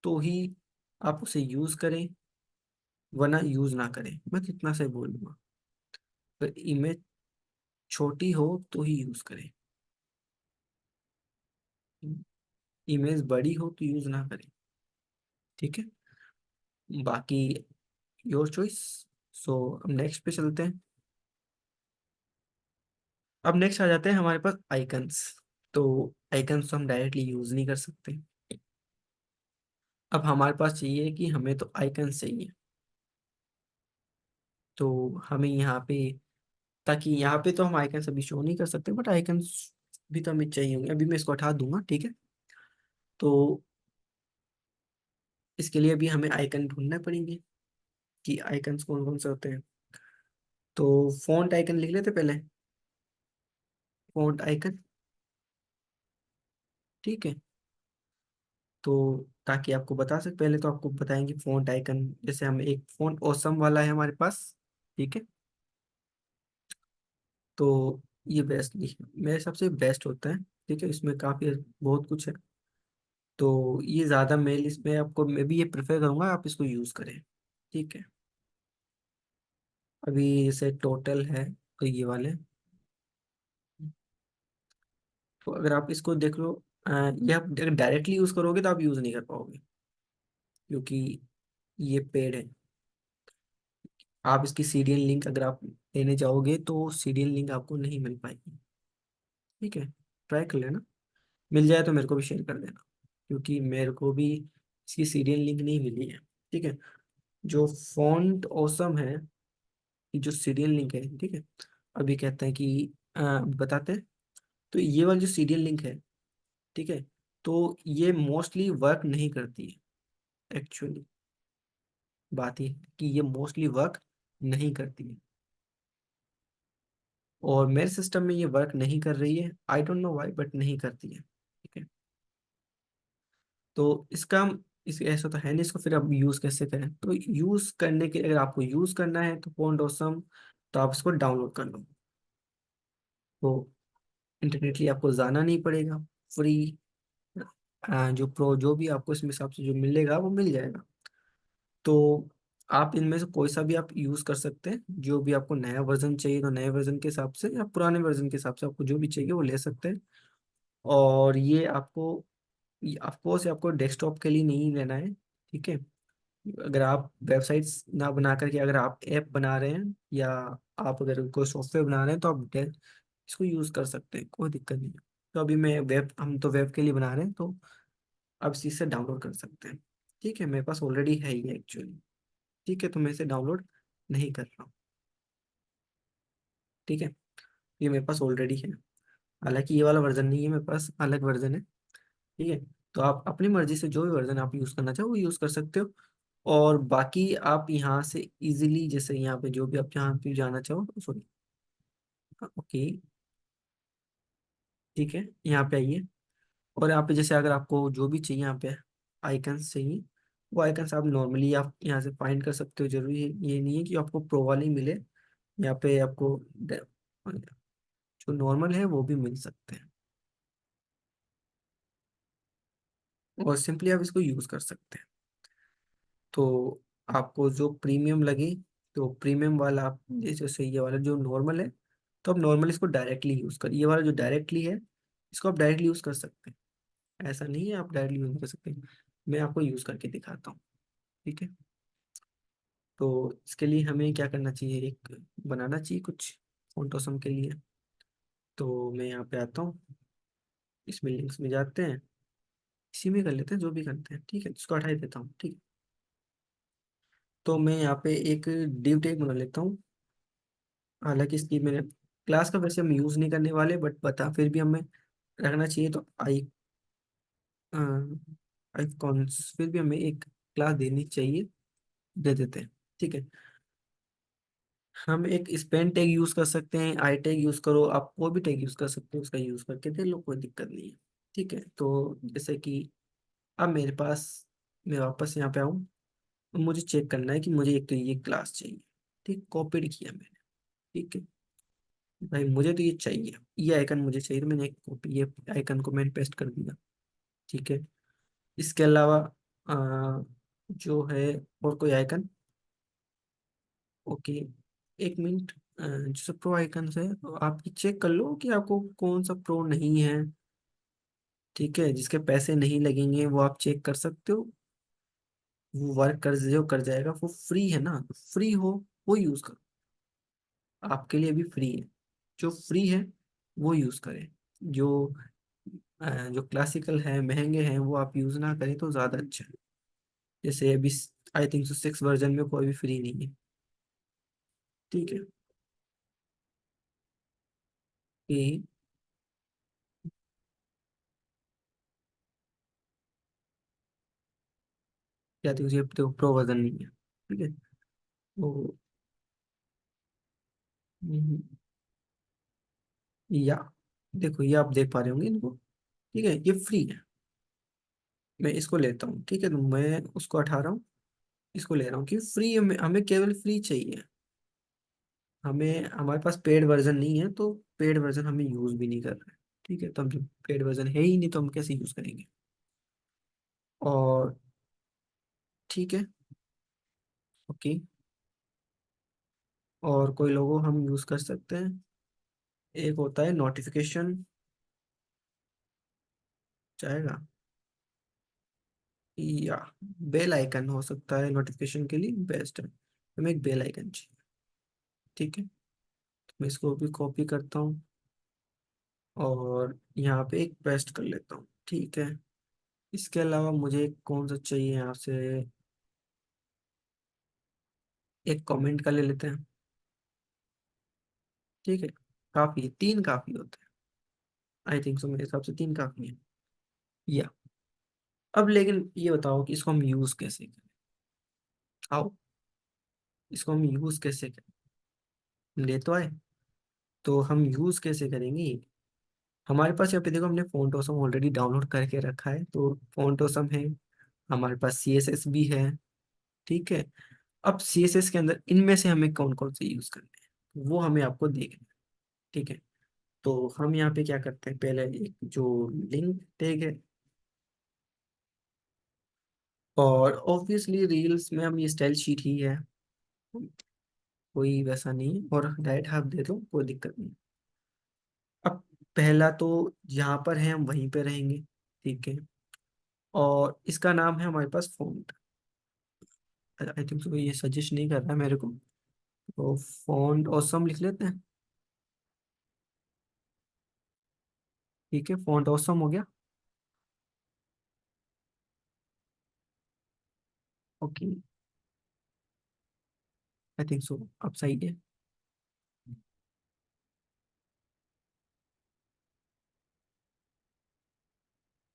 तो ही आप उसे यूज करें, वरना यूज ना करें, मैं तो इतना से बोलूंगा। अगर इमेज छोटी हो तो ही यूज करें, इमेज बड़ी हो तो यूज ना करें। ठीक है, बाकी योर चॉइस। सो अब नेक्स्ट पे चलते हैं। अब नेक्स्ट आ जाते हैं हमारे पास आइकन्स। तो आइकन्स तो हम डायरेक्टली यूज नहीं कर सकते। अब हमारे पास चाहिए कि हमें तो आइकन्स चाहिए, तो हमें यहाँ पे, ताकि यहाँ पे तो हम आइकन्स अभी शो नहीं कर सकते, बट आइकन्स भी तो हमें चाहिए होंगे। अभी मैं इसको हटा दूंगा। ठीक है, तो इसके लिए अभी हमें आइकन ढूंढने पड़ेंगे कि आइकन्स कौन कौन से होते हैं। तो फॉन्ट आइकन लिख लेते पहले, फॉन्ट आइकन। ठीक है, तो ताकि आपको बता सक, पहले तो आपको बताएंगे फ़ॉन्ट आइकन, जैसे हम एक फ़ॉन्ट ऑसम वाला है हमारे पास। ठीक है, तो ये बेस्ट मेरे हिसाब से बेस्ट होता है। ठीक है, इसमें काफ़ी बहुत कुछ है, तो ये ज़्यादा मेल इसमें आपको, मैं भी ये प्रेफर करूँगा आप इसको यूज़ करें। ठीक है, अभी जैसे टोटल है, तो ये वाले, तो अगर आप इसको देख लो, ये आप अगर डायरेक्टली यूज़ करोगे तो आप यूज़ नहीं कर पाओगे, क्योंकि ये पेड है। आप इसकी सीरियल लिंक अगर आप लेने जाओगे तो सीरियल लिंक आपको नहीं मिल पाएगी। ठीक है, ट्राई कर लेना, मिल जाए तो मेरे को भी शेयर कर देना, क्योंकि मेरे को भी इसकी सीरियल लिंक नहीं मिली है। ठीक है, जो फॉन्ट ऑसम है, कि जो सीरियल लिंक है, ठीक है, अभी कहते हैं कि बताते हैं, तो ये वाली जो सीरियल लिंक है, ठीक है, तो ये मोस्टली वर्क नहीं करती है एक्चुअली। बात ये है कि ये मोस्टली वर्क नहीं करती है, और मेरे सिस्टम में ये वर्क नहीं कर रही है, I don't know why, but नहीं करती है। ठीक है, तो इसका इस ऐसा तो है नहीं, इसको फिर अब यूज़ कैसे करें, तो यूज़ करने के, अगर आपको यूज़ करना है तो फोन डॉसम, तो आप इसको डाउनलोड कर लो। तो इंटरनेटली आपको जाना नहीं पड़ेगा, फ्री, जो प्रो जो भी आपको इसमें हिसाब से जो मिलेगा वो मिल जाएगा। तो आप इनमें से कोई सा भी आप यूज़ कर सकते हैं, जो भी आपको नया वर्जन चाहिए तो नए वर्जन के हिसाब से, या पुराने वर्जन के हिसाब से आपको जो भी चाहिए वो ले सकते हैं। और ये आपको, ऑफकोर्स आपको डेस्कटॉप के लिए नहीं लेना है। ठीक है, अगर आप वेबसाइट्स ना बना करके अगर आप ऐप बना रहे हैं, या आप अगर कोई सॉफ्टवेयर बना रहे हैं, तो आप इसको यूज़ कर सकते हैं, कोई दिक्कत नहीं है। तो अभी मैं वेब, हम तो वेब के लिए बना रहे हैं, तो आप इसी से डाउनलोड कर सकते हैं। ठीक है, मेरे पास ऑलरेडी है ये एक्चुअली। ठीक है, तो मैं इसे डाउनलोड नहीं कर रहा हूँ। ठीक है, ये मेरे पास ऑलरेडी है, हालांकि ये वाला वर्जन नहीं है मेरे पास, अलग वर्जन है। ठीक है, तो आप अपनी मर्जी से जो भी वर्जन आप यूज़ करना चाहो वो यूज़ कर सकते हो। और बाकी आप यहाँ से इजीली, जैसे यहाँ पे जो भी आप जहाँ पे जाना चाहो, सॉरी, ओके, ठीक है, यहाँ पे आइए, और यहाँ पे जैसे अगर आपको जो भी चाहिए यहाँ पे आइकन्स चाहिए, वो आइकन्स आप नॉर्मली आप यहाँ से फाइंड कर सकते हो। जरूरी ये नहीं है कि आपको प्रो वाले ही मिले, यहाँ पे आपको जो नॉर्मल है वो भी मिल सकते हैं, और सिंपली आप इसको यूज कर सकते हैं। तो आपको जो प्रीमियम लगे, तो प्रीमियम वाला आप जैसे ये वाला जो नॉर्मल है, तो आप नॉर्मल इसको डायरेक्टली यूज कर, ये वाला जो डायरेक्टली है इसको आप डायरेक्टली यूज कर सकते हैं। ऐसा नहीं है आप डायरेक्टली यूज कर सकते हैं, मैं आपको यूज करके दिखाता हूँ। ठीक है, तो इसके लिए हमें क्या करना चाहिए, एक बनाना चाहिए कुछ फोटोसम के लिए। तो मैं यहाँ पे आता हूँ, इसमें लिंक्स में जाते हैं, इसी में कर लेते हैं जो भी करते हैं। ठीक है, इसको हटा ही देता हूँ। ठीक है, तो मैं यहाँ पे एक डिव टैग बना लेता हूँ। हालांकि इसकी मैंने क्लास का वैसे हम यूज नहीं करने वाले, बट बता फिर भी हमें रखना चाहिए। तो आइकॉन्स फिर भी हमें एक क्लास देनी चाहिए, दे देते हैं। ठीक है, हम एक स्पेन टैग यूज कर सकते हैं, आई टैग यूज करो, आप कोई भी टैग यूज कर सकते हो, उसका यूज करके देख लो, कोई दिक्कत नहीं है। ठीक है, तो जैसे कि अब मेरे पास, मैं वापस यहाँ पे आऊँ, मुझे चेक करना है कि मुझे एक तो ये क्लास चाहिए। ठीक, कॉपीड किया मैंने। ठीक है भाई, मुझे तो ये चाहिए, ये आइकन मुझे चाहिए, तो मैंने एक कॉपी, ये आइकन को मैंने पेस्ट कर दिया। ठीक है, इसके अलावा जो है और कोई आइकन, ओके, एक मिनट, जो सब प्रो आइकन्स है आप ये चेक कर लो कि आपको कौन सा प्रो नहीं है। ठीक है, जिसके पैसे नहीं लगेंगे वो आप चेक कर सकते हो। वो वर्क कर जो कर जाएगा, वो फ्री है ना, तो फ्री हो वो यूज करो, आपके लिए भी फ्री है। जो फ्री है वो यूज करें, जो जो क्लासिकल है महंगे हैं वो आप यूज ना करें तो ज्यादा अच्छा है। जैसे अभी आई थिंक 6 वर्जन में कोई भी फ्री नहीं है। ठीक है, कि क्या थी उसे, तो प्रो वर्जन नहीं है। ठीक है, तो हम्म, या देखो, ये आप देख पा रहे होंगे इनको। ठीक है, ये फ्री है, मैं इसको लेता हूँ। ठीक है, तो मैं उसको हटा रहा हूँ, इसको ले रहा हूँ कि फ्री, हमें केवल फ्री चाहिए। हमें, हमारे पास पेड वर्जन नहीं है, तो पेड वर्जन हमें यूज भी नहीं कर रहे हैं। ठीक है, तो हम जब पेड वर्जन है ही नहीं तो हम कैसे यूज करेंगे। और ठीक है, ओके, और कोई लोगो हम यूज कर सकते हैं। एक होता है नोटिफिकेशन, चाहेगा, या बेल आइकन हो सकता है नोटिफिकेशन के लिए बेस्ट है, हमें एक बेल आइकन चाहिए। ठीक है, तो मैं इसको भी कॉपी करता हूँ और यहाँ पे एक पेस्ट कर लेता हूँ। ठीक है, इसके अलावा मुझे कौन सा चाहिए यहाँ से, एक कमेंट का ले लेते हैं। ठीक है, काफी है, 3 काफी होते हैं, आई थिंक सो, मेरे हिसाब से 3 काफी है। या अब लेकिन ये बताओ कि इसको हम यूज कैसे करें। आओ, इसको हम यूज कैसे करें, ले तो आए, तो हम यूज कैसे करेंगे। हमारे पास यहाँ पे देखो, हमने फोंटोसम ऑलरेडी डाउनलोड करके रखा है, तो फोंटोसम है, हमारे पास CSS भी है। ठीक है, अब CSS के अंदर इनमें से हमें कौन कौन से यूज करने हैं वो हमें आपको देखना है। ठीक है, तो हम यहाँ पे क्या करते हैं, पहले एक जो लिंक टैग है, और ऑब्वियसली रील्स में हम ये स्टाइल शीट ही है, कोई वैसा नहीं है, और डायरेक्ट आप दे दो, कोई दिक्कत नहीं। अब पहला तो जहाँ पर है हम वहीं पे रहेंगे। ठीक है, और इसका नाम है हमारे पास फॉन्ट, आई थिंक सो, ये सजेस्ट नहीं कर रहा है मेरे को, तो फॉन्ट ऑसम लिख लेते हैं। ठीक है, फॉन्ट ऑसम हो गया। ओके, आई थिंक सो अब सही है।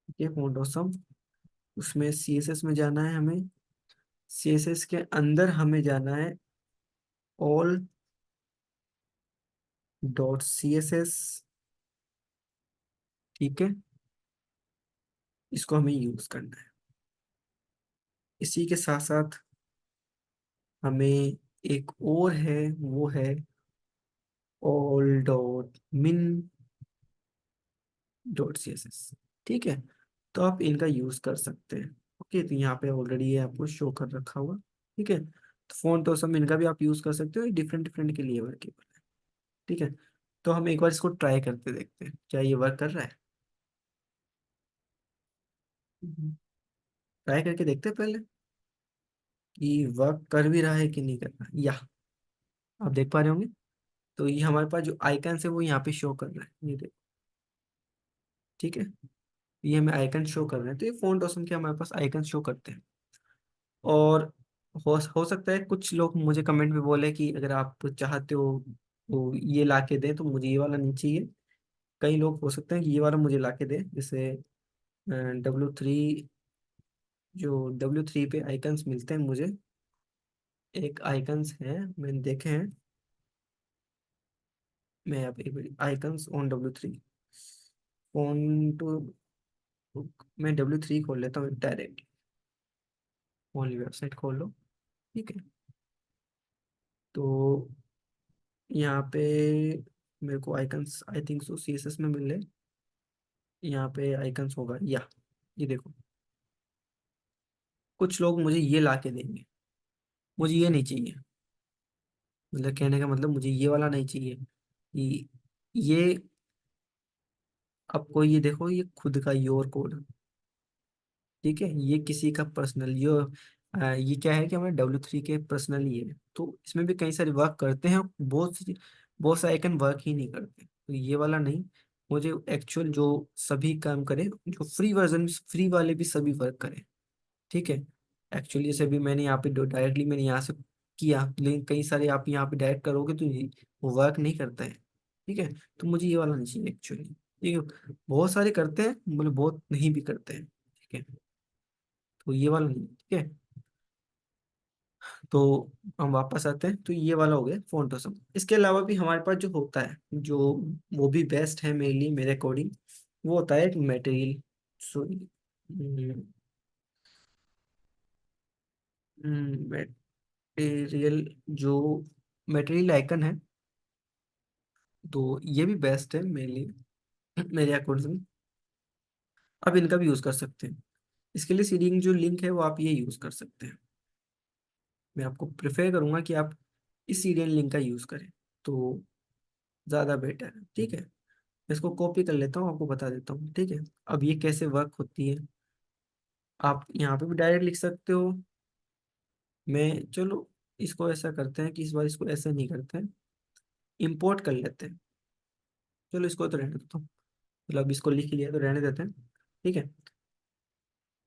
ठीक है, फॉन्ट ऑसम, उसमें CSS में जाना है हमें, CSS के अंदर हमें जाना है all डॉट CSS। ठीक है, इसको हमें यूज करना है। इसी के साथ साथ हमें एक और है, वो है all.min.css। ठीक है, तो आप इनका यूज कर सकते हैं। ओके, तो यहाँ पे ऑलरेडी ये आपको शो कर रखा हुआ। ठीक है, तो फोन तो सब इनका भी आप यूज कर सकते हो, डिफरेंट डिफरेंट के लिए वर्केबल है। ठीक है, तो हम एक बार इसको ट्राई करके देखते हैं क्या ये वर्क कर रहा है। ट्राई करके देखते हैं पहले कि वर्क कर भी रहा है कि नहीं कर रहा है। या आप देख पा रहे होंगे, तो ये हमारे पास जो आइकन है वो यहाँ पे शो कर रहा है, ये देखो। ठीक है, ये हमें आइकन शो कर रहे हैं, तो ये फोन ऑसम के हमारे पास आइकन शो करते हैं। और हो सकता है कुछ लोग मुझे कमेंट में बोले कि अगर आप चाहते हो तो ये ला के दें, तो मुझे ये वाला नहीं चाहिए। कई लोग हो सकते हैं कि ये वाला मुझे ला के दें, जैसे W3, जो W3 पे आइकन्स मिलते हैं मुझे। एक आइकन्स हैं, मैंने देखे हैं। मैं यहाँ पे icons on W3 phone to, मैं W3 खोल लेता हूँ डायरेक्ट। ओनली वेबसाइट खोल लो। ठीक है, तो यहाँ पे मेरे को icons I think so CSS में मिले। यहाँ पे आइकन्स होगा, या ये देखो। कुछ लोग मुझे ये ला के देंगे, मुझे ये नहीं चाहिए। मतलब कहने का मतलब मुझे ये वाला नहीं चाहिए कि ये, आपको ये देखो, ये खुद का योर कोड। ठीक है, ये किसी का पर्सनल ये क्या है कि हमारे W3 के पर्सनल ही है, तो इसमें भी कई सारे वर्क करते हैं। बहुत से आइकन वर्क ही नहीं करते, तो ये वाला नहीं। मुझे एक्चुअल जो सभी काम करे, जो फ्री वर्जन, फ्री वाले भी सभी वर्क करें। ठीक है, एक्चुअली जैसे भी मैंने यहाँ पे डायरेक्टली मैंने यहाँ से किया, लेकिन कई सारे आप यहाँ पे डायरेक्ट करोगे तो वो वर्क नहीं करता है। ठीक है, तो मुझे ये वाला नहीं चाहिए एक्चुअली। ठीक है, बहुत सारे करते हैं, मतलब बहुत नहीं भी करते हैं। ठीक है, तो ये वाला नहीं। ठीक है, तो हम वापस आते हैं, तो ये वाला हो गया फोटोशॉप। इसके अलावा भी हमारे पास जो होता है, जो वो भी बेस्ट है मेरे लिए, मेरे अकॉर्डिंग, वो होता है एक मटेरियल। सॉरी, मटेरियल, जो मटेरियल आइकन है, तो ये भी बेस्ट है मेरे लिए, मेरे अकॉर्डिंग। आप इनका भी यूज कर सकते हैं। इसके लिए सीडिंग जो लिंक है वो आप ये यूज कर सकते हैं। मैं आपको प्रेफर करूंगा कि आप इस सीरियल लिंक का यूज करें, तो ज़्यादा बेटर है। ठीक है, मैं इसको कॉपी कर लेता हूँ, आपको बता देता हूँ। ठीक है, अब ये कैसे वर्क होती है, आप यहाँ पे भी डायरेक्ट लिख सकते हो। मैं, चलो इसको ऐसा करते हैं कि इस बार इसको ऐसे नहीं करते हैं, इम्पोर्ट कर लेते हैं। चलो इसको तो रहने देता हूँ, मतलब इसको लिख लिया तो रहने देते हैं। ठीक है,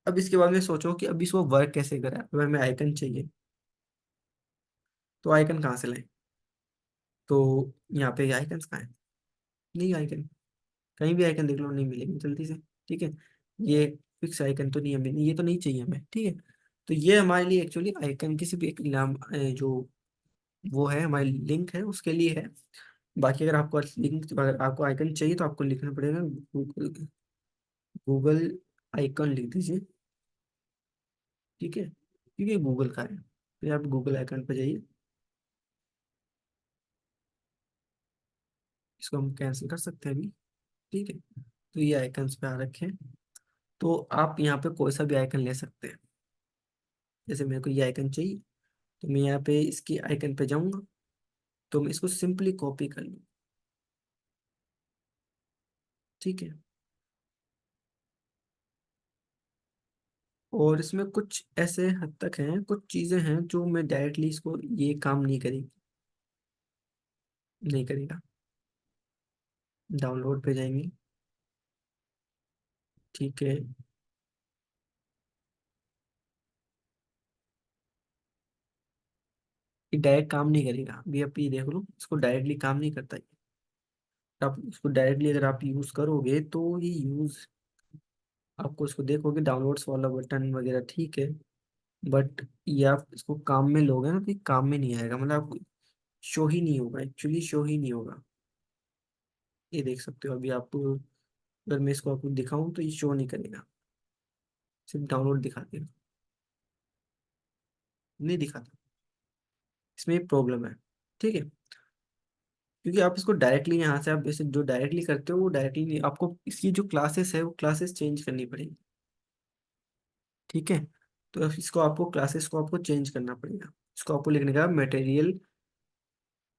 अब इसके बाद में सोचो कि अब इसको वर्क कैसे करें। अब हमें आइकन चाहिए, तो आइकन कहाँ से लाएं। तो यहाँ पे आइकन कहाँ है, नहीं आइकन, कहीं भी आइकन देख लो, नहीं मिलेगी जल्दी से। ठीक है, ये फिक्स आइकन तो नहीं हमें, ये तो नहीं चाहिए हमें। ठीक है, तो ये हमारे लिए एक्चुअली आइकन किसी भी एक नाम जो वो है हमारी लिंक है उसके लिए है। बाकी अगर आपको लिंक, अगर आपको आइकन चाहिए तो आपको लिखना पड़ेगा गूगल, गूगल आइकन लिख दीजिए। ठीक है, क्योंकि गूगल का है, तो आप गूगल आइकन पर जाइए। इसको हम कैंसिल कर सकते हैं अभी। ठीक है, तो ये आइकन्स पे आ रखे हैं, तो आप यहाँ पे कोई सा भी आइकन ले सकते हैं। जैसे मेरे को ये आइकन चाहिए, तो मैं यहाँ पे इसकी आइकन पे जाऊंगा, तो मैं इसको सिंपली कॉपी कर लूँ। ठीक है, और इसमें कुछ ऐसे हद तक हैं, कुछ चीज़ें हैं जो मैं डायरेक्टली इसको ये काम नहीं करेगी, नहीं करेगा। डाउनलोड पे जाएंगे। ठीक है, ये डायरेक्ट काम नहीं करेगा। अभी आप ये देख लो, इसको डायरेक्टली काम नहीं करता ये। आप इसको डायरेक्टली अगर आप यूज़ करोगे तो ये यूज़, आपको इसको देखोगे डाउनलोड्स वाला बटन वगैरह, ठीक है, बट ये आप इसको काम में लोगे ना, तो ये काम में नहीं आएगा, मतलब आप शो ही नहीं होगा, एक्चुअली शो ही नहीं होगा। ये देख सकते हो अभी आप, अगर मैं इसको आपको दिखाऊं तो ये शो नहीं करेगा, सिर्फ डाउनलोड दिखा देगा। नहीं दिखाता, इसमें प्रॉब्लम है। ठीक है, क्योंकि आप इसको डायरेक्टली यहाँ से आप जैसे जो डायरेक्टली करते हो वो डायरेक्टली आपको इसकी जो क्लासेस है वो क्लासेस चेंज करनी पड़ेगी। ठीक है, तो अब इसको आपको क्लासेस को आपको चेंज करना पड़ेगा। इसको आपको लिखने का मटेरियल,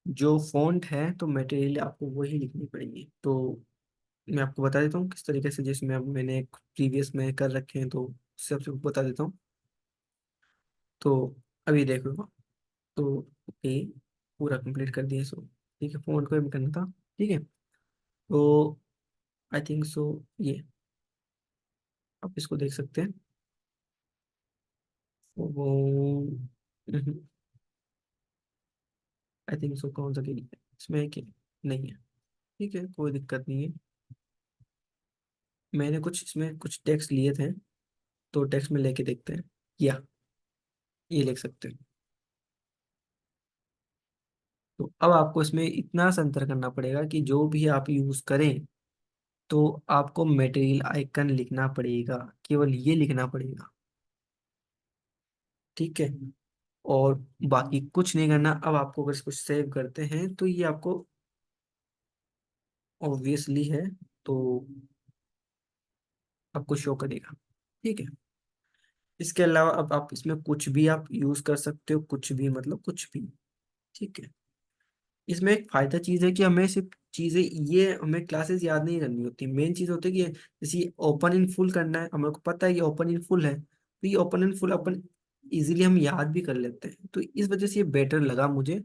जो फॉन्ट है तो मटेरियल आपको वही लिखनी पड़ेगी। तो मैं आपको बता देता हूँ किस तरीके से, जिसमें अब मैंने एक प्रीवियस में कर रखे हैं तो उससे आपसे बता देता हूँ। तो अभी देखो, तो ओके, पूरा कंप्लीट कर दिया सो। ठीक है, फॉन्ट को भी करना था। ठीक है, तो आई थिंक सो ये आप इसको देख सकते हैं। वो आई थिंक सो कौन सा है इसमें है कि नहीं है। ठीक है, कोई दिक्कत नहीं है। मैंने कुछ इसमें कुछ टेक्स्ट लिए थे, तो टेक्स्ट में लेके देखते हैं। या ये लिख सकते हैं। तो अब आपको इसमें इतना सा अंतर करना पड़ेगा कि जो भी आप यूज करें तो आपको मटेरियल आइकन लिखना पड़ेगा, केवल ये लिखना पड़ेगा। ठीक है, और बाकी कुछ नहीं करना। अब आपको अगर इसको सेव करते हैं तो ये आपको ऑब्वियसली है, तो आपको शो करेगा। ठीक है, इसके अलावा अब आप इसमें कुछ भी आप यूज कर सकते हो, कुछ भी मतलब कुछ भी। ठीक है, इसमें एक फायदा चीज है कि हमें सिर्फ चीजें, ये हमें क्लासेस याद नहीं करनी होती। मेन चीज होती है कि जैसे ओपन इन फुल करना है, हमें को पता है कि ओपन इन फुल है, तो ये open in full upon easily हम याद भी कर लेते हैं। तो इस वजह से ये बेटर लगा मुझे।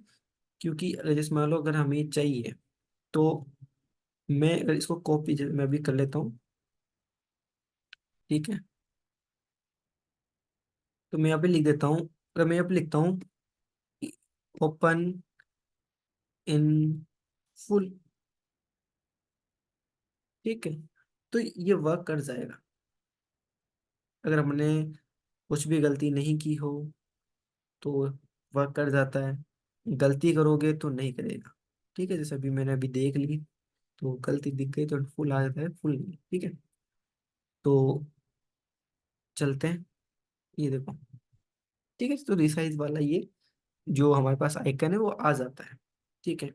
क्योंकि अगर जैसे मान लो अगर हमें चाहिए, तो मैं अगर इसको कॉपी मैं भी कर लेता हूँ। ठीक है, तो मैं यहाँ पे लिख देता हूँ। अगर मैं यहाँ पे लिखता हूँ ओपन इन फुल, ठीक है, तो ये वर्क कर जाएगा। अगर हमने कुछ भी गलती नहीं की हो तो वर्क कर जाता है, गलती करोगे तो नहीं करेगा। ठीक है, जैसे अभी मैंने अभी देख ली, तो गलती दिख गई तो फुल आ जाता है, फुल नहीं। ठीक है, तो चलते हैं, ये देखो। ठीक है, तो रिसाइज वाला ये जो हमारे पास आइकन है वो आ जाता है। ठीक है,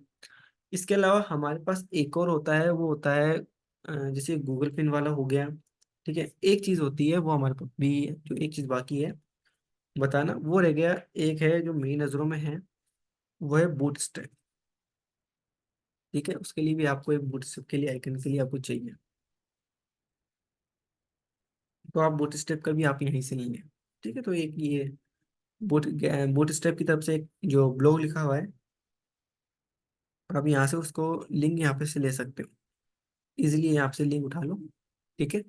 इसके अलावा हमारे पास एक और होता है, वो होता है जैसे गूगल पिन वाला हो गया। ठीक है, एक चीज होती है वो हमारे पास भी, जो एक चीज बाकी है बताना वो रह गया, एक है जो मेरी नज़रों में है, वो है बूट स्ट्रैप। ठीक है, उसके लिए भी आपको एक बूट स्ट्रैप के लिए आइकन के लिए आपको चाहिए, तो आप बूट स्ट्रैप का भी आप यहीं से लेंगे। ठीक है, तो एक ये बूट बूट स्ट्रैप की तरफ से एक जो ब्लॉग लिखा हुआ है, आप यहाँ से उसको लिंक यहाँ पे से ले सकते हो, इजिली यहाँ से लिंक उठा लो। ठीक है,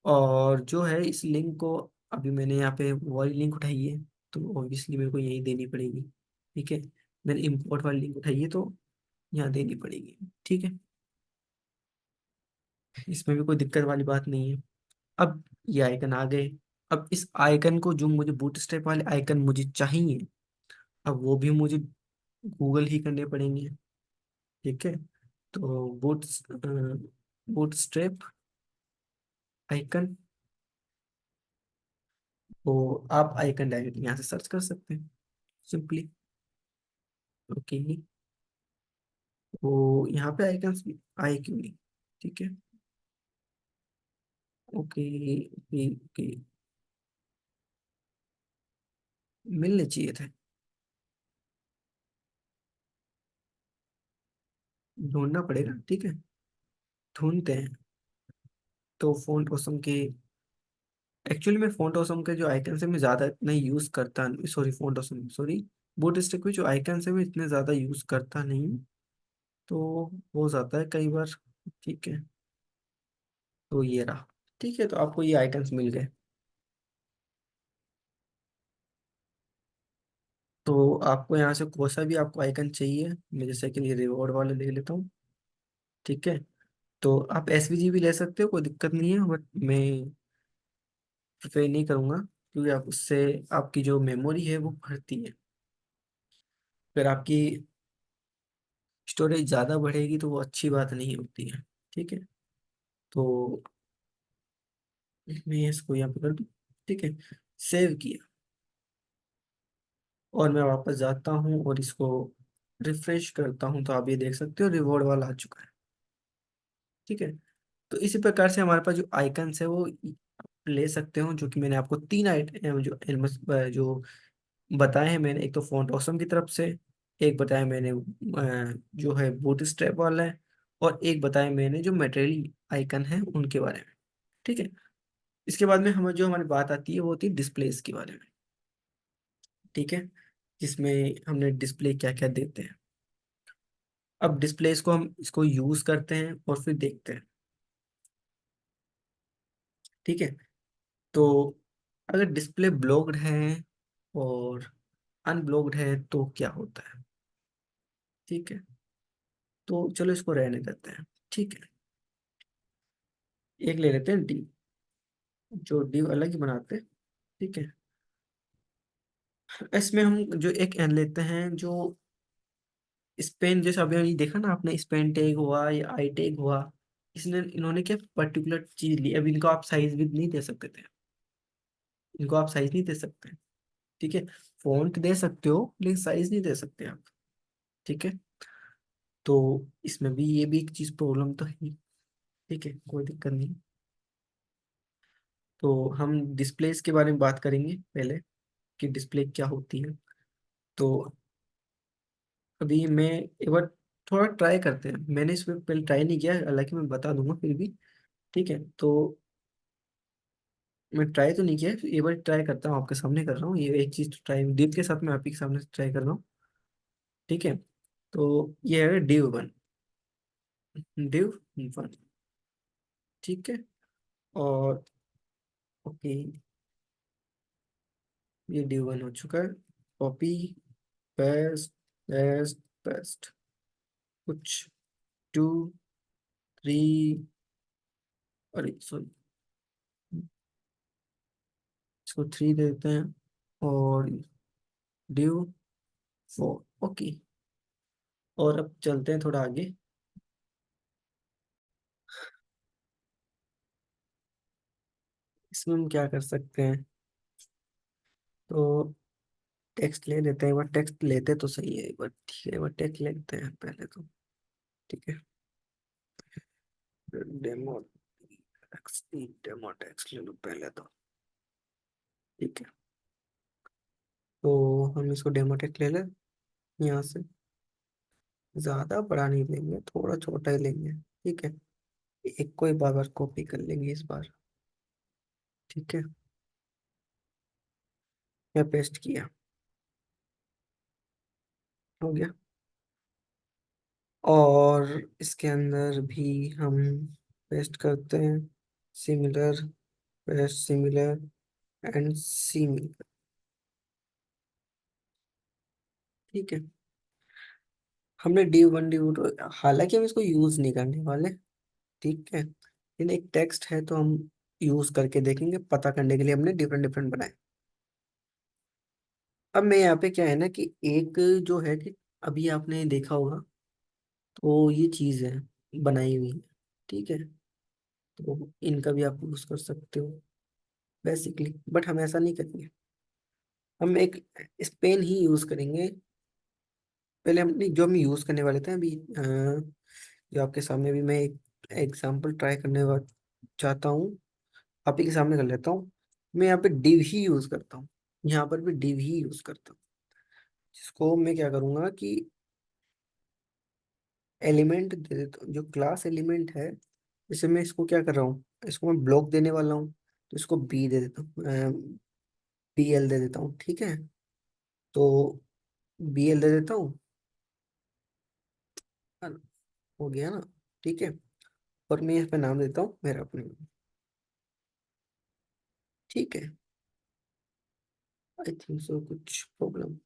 और जो है इस लिंक को, अभी मैंने यहाँ पे वो वाली लिंक उठाई है, तो ऑब्वियसली मेरे को यही देनी पड़ेगी। ठीक है, मैंने इम्पोर्ट वाली लिंक उठाई है तो यहाँ देनी पड़ेगी। ठीक है, इसमें भी कोई दिक्कत वाली बात नहीं है। अब ये आइकन आ गए। अब इस आइकन को, जो मुझे बूटस्ट्रैप वाले आइकन मुझे चाहिए, अब वो भी मुझे गूगल ही करने पड़ेंगे। ठीक है, तो बूटस्ट्रैप आइकन, तो आप आइकन डायरेक्ट यहाँ से सर्च कर सकते हैं सिंपली। ओके, तो यहाँ पे आइकन्स आए क्यों नहीं? ठीक है, ओके ओके ओके, मिलने चाहिए थे, ढूंढना पड़ेगा। ठीक है, ढूंढते हैं। तो फोन ओसम के, एक्चुअली मैं फोन ओसम के जो आइकन है मैं ज़्यादा इतना यूज़ करता नहीं, sorry phone awesome sorry, boot stick के जो आइकन है मैं इतने ज़्यादा यूज़ करता नहीं, तो हो जाता है कई बार। ठीक है, तो ये रहा। ठीक है, तो आपको ये आइकन्स मिल गए। तो आपको यहाँ से कोई सा भी आपको आइकन चाहिए, मैं जैसे कि ये रिवॉर्ड वाले ले लेता हूँ। ठीक है, तो आप एसवीजी भी ले सकते हो, कोई दिक्कत नहीं है, बट मैं प्रिफेर नहीं करूँगा, क्योंकि आप उससे आपकी जो मेमोरी है वो भरती है। फिर आपकी स्टोरेज ज़्यादा बढ़ेगी तो वो अच्छी बात नहीं होती है। ठीक है, तो मैं इसको यहाँ पे कर दूँ। ठीक है, सेव किया। और मैं वापस जाता हूँ और इसको रिफ्रेश करता हूँ, तो आप ये देख सकते हो रिवॉर्ड वाला आ चुका है। ठीक है। तो इसी प्रकार से हमारे पास जो आइकन्स है वो ले सकते हो, जो कि मैंने आपको तीन आइटम जो एलमस जो बताए हैं मैंने। एक तो फॉन्ट ऑसम की तरफ से, एक बताया मैंने जो है बूट स्ट्रैप वाला है, और एक बताया मैंने जो मटेरियल आइकन है उनके बारे में। ठीक है। इसके बाद में हम जो हमारी बात आती है वो होती है डिस्प्लेस के बारे में। ठीक है। जिसमें हमने डिस्प्ले क्या क्या देते हैं। अब डिस्प्लेस को हम इसको यूज करते हैं और फिर देखते हैं। ठीक है। तो अगर डिस्प्ले ब्लॉक्ड है और अनब्लॉक्ड है तो क्या होता है। ठीक है। तो चलो इसको रहने देते हैं। ठीक है। एक ले लेते हैं डी, जो डी अलग ही बनाते हैं। ठीक है। इसमें हम जो एक एन लेते हैं, जो स्पेन, जैसे अभी अभी देखा ना आपने, स्पेन टैग हुआ या आई टैग हुआ, इसने इन्होंने क्या पर्टिकुलर चीज ली। अब इनको आप साइज भी नहीं दे सकते थे, इनको आप साइज नहीं दे सकते। ठीक है। फॉन्ट दे सकते हो लेकिन साइज नहीं दे सकते आप। ठीक है। तो इसमें भी ये भी एक चीज प्रॉब्लम तो है। ठीक है, कोई दिक्कत नहीं। तो हम डिस्प्लेस के बारे में बात करेंगे पहले, कि डिस्प्ले क्या होती है। तो अभी मैं एक बार थोड़ा ट्राई करते हैं। मैंने इसमें पहले ट्राई नहीं किया, हालांकि मैं बता दूंगा फिर भी। ठीक है। तो मैं ट्राई तो नहीं किया, एक बार ट्राई करता हूँ, आपके सामने कर रहा हूँ ये एक चीज। ट्राई दीप के साथ मैं आप ही के सामने ट्राई कर रहा हूँ। ठीक है। तो ये है डिव वन, डिव वन। ठीक है। और ओके, ये डिव वन हो चुका है। Copy, paste, paste, paste. कुछ टू, थ्री, अरे सॉरी, इसको थ्री दे देते हैं, और ड्यू फोर। ओके। और अब चलते हैं थोड़ा आगे। इसमें हम क्या कर सकते हैं। तो टेक्स्ट ले लेते हैं, एक बार टेक्स्ट लेते तो सही है, एक बार ठीक है, एक बार टेक्स्ट लेते हैं पहले तो। ठीक है। डेमो टेक्स्ट, डेमो टेक्स्ट ले लो पहले तो। ठीक है। तो हम इसको डेमो टेक्स्ट ले लें यहाँ से। ज्यादा बड़ा नहीं लेंगे, थोड़ा छोटा ही लेंगे। ठीक है। एक को ही बार बार कॉपी कर लेंगे इस बार। ठीक है। मैं पेस्ट किया, हो गया। और इसके अंदर भी हम पेस्ट करते हैं, similar, paste similar and similar. ठीक है। हमने डी वन डी टू, हालांकि हम इसको यूज नहीं करने वाले। ठीक है, लेकिन एक टेक्स्ट है तो हम यूज करके देखेंगे, पता करने के लिए हमने डिफरेंट डिफरेंट बनाए। अब मैं यहाँ पे क्या है ना कि एक जो है कि अभी आपने देखा होगा, तो ये चीज है बनाई हुई है। ठीक है। तो इनका भी आप यूज कर सकते हो बेसिकली, बट हम ऐसा नहीं करेंगे। हम एक स्पेन ही यूज करेंगे। पहले हमने जो हम यूज करने वाले थे अभी, जो आपके सामने भी मैं एक एग्जांपल ट्राई करने चाहता हूँ, आप ही के सामने कर लेता हूँ। मैं यहाँ पे डिव ही यूज करता हूँ, यहाँ पर भी डिव ही यूज करता हूँ। जिसको मैं क्या करूँगा कि एलिमेंट दे देता हूँ, जो क्लास एलिमेंट है। जैसे मैं इसको क्या कर रहा हूँ, इसको मैं ब्लॉक देने वाला हूँ, तो इसको बी दे देता हूँ, बी एल दे देता हूँ। ठीक है। तो बी एल दे देता हूँ, है ना? हो गया ना। ठीक है। और मैं इस पे नाम देता हूँ मेरा अपने। ठीक है। आई थिंक सो कुछ प्रॉब्लम।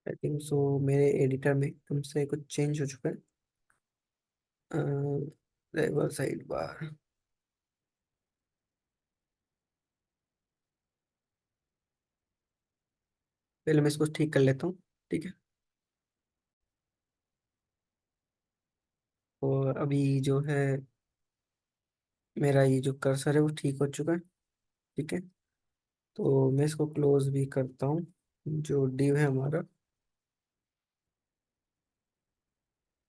आई थिंक सो मेरे एडिटर में एकदम से कुछ चेंज हो चुका है। लेबर साइड बार, पहले मैं इसको ठीक कर लेता हूँ। ठीक है। और अभी जो है मेरा ये जो कर्सर है वो ठीक हो चुका है। ठीक है, तो मैं इसको क्लोज भी करता हूँ। जो डिव है हमारा,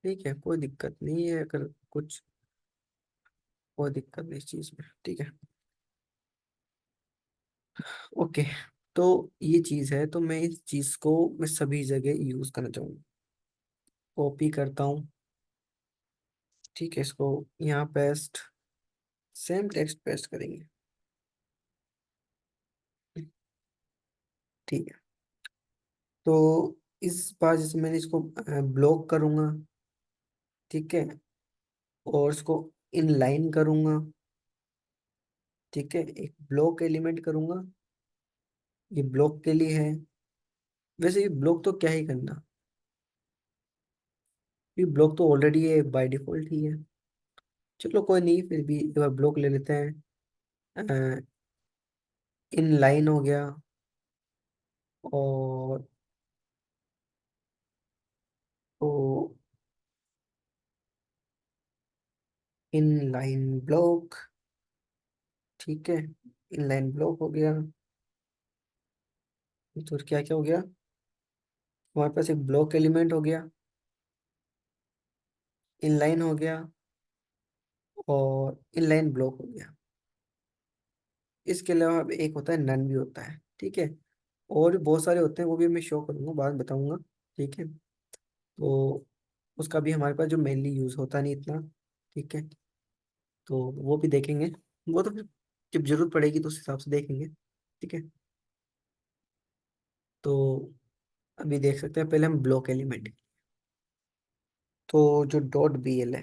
ठीक है, कोई दिक्कत नहीं है अगर कुछ, कोई दिक्कत नहीं इस चीज़ में। ठीक है, ओके। तो ये चीज़ है, तो मैं इस चीज़ को मैं सभी जगह यूज़ करना चाहूँगा। कॉपी करता हूँ। ठीक है, इसको यहाँ पेस्ट, सेम टेक्स्ट पेस्ट करेंगे। ठीक है, तो इस बार जैसे मैंने इसको ब्लॉक करूँगा। ठीक है, और इसको इनलाइन करूँगा। ठीक है, एक ब्लॉक एलिमेंट करूँगा, ये ब्लॉक के लिए है। वैसे ये ब्लॉक तो क्या ही करना, ये ब्लॉक तो ऑलरेडी है बाय डिफॉल्ट ही है। चलो कोई नहीं, फिर भी एक बार ब्लॉक ले लेते हैं। इनलाइन हो गया, और तो इनलाइन ब्लॉक। ठीक है, इनलाइन ब्लॉक हो गया। तो क्या क्या हो गया, हमारे पास एक ब्लॉक एलिमेंट हो गया, इनलाइन हो गया, और इनलाइन ब्लॉक हो गया। इसके अलावा अब एक होता है नन भी होता है। ठीक है, और भी बहुत सारे होते हैं, वो भी मैं शो करूंगा, बाद में बताऊंगा। ठीक है, तो उसका भी हमारे पास जो मेनली यूज होता नहीं इतना। ठीक है, तो वो भी देखेंगे, वो तो फिर जब जरूरत पड़ेगी तो उस हिसाब से देखेंगे। ठीक है, तो अभी देख सकते हैं, पहले हम ब्लॉक एलिमेंट। तो जो डॉट बी एल है,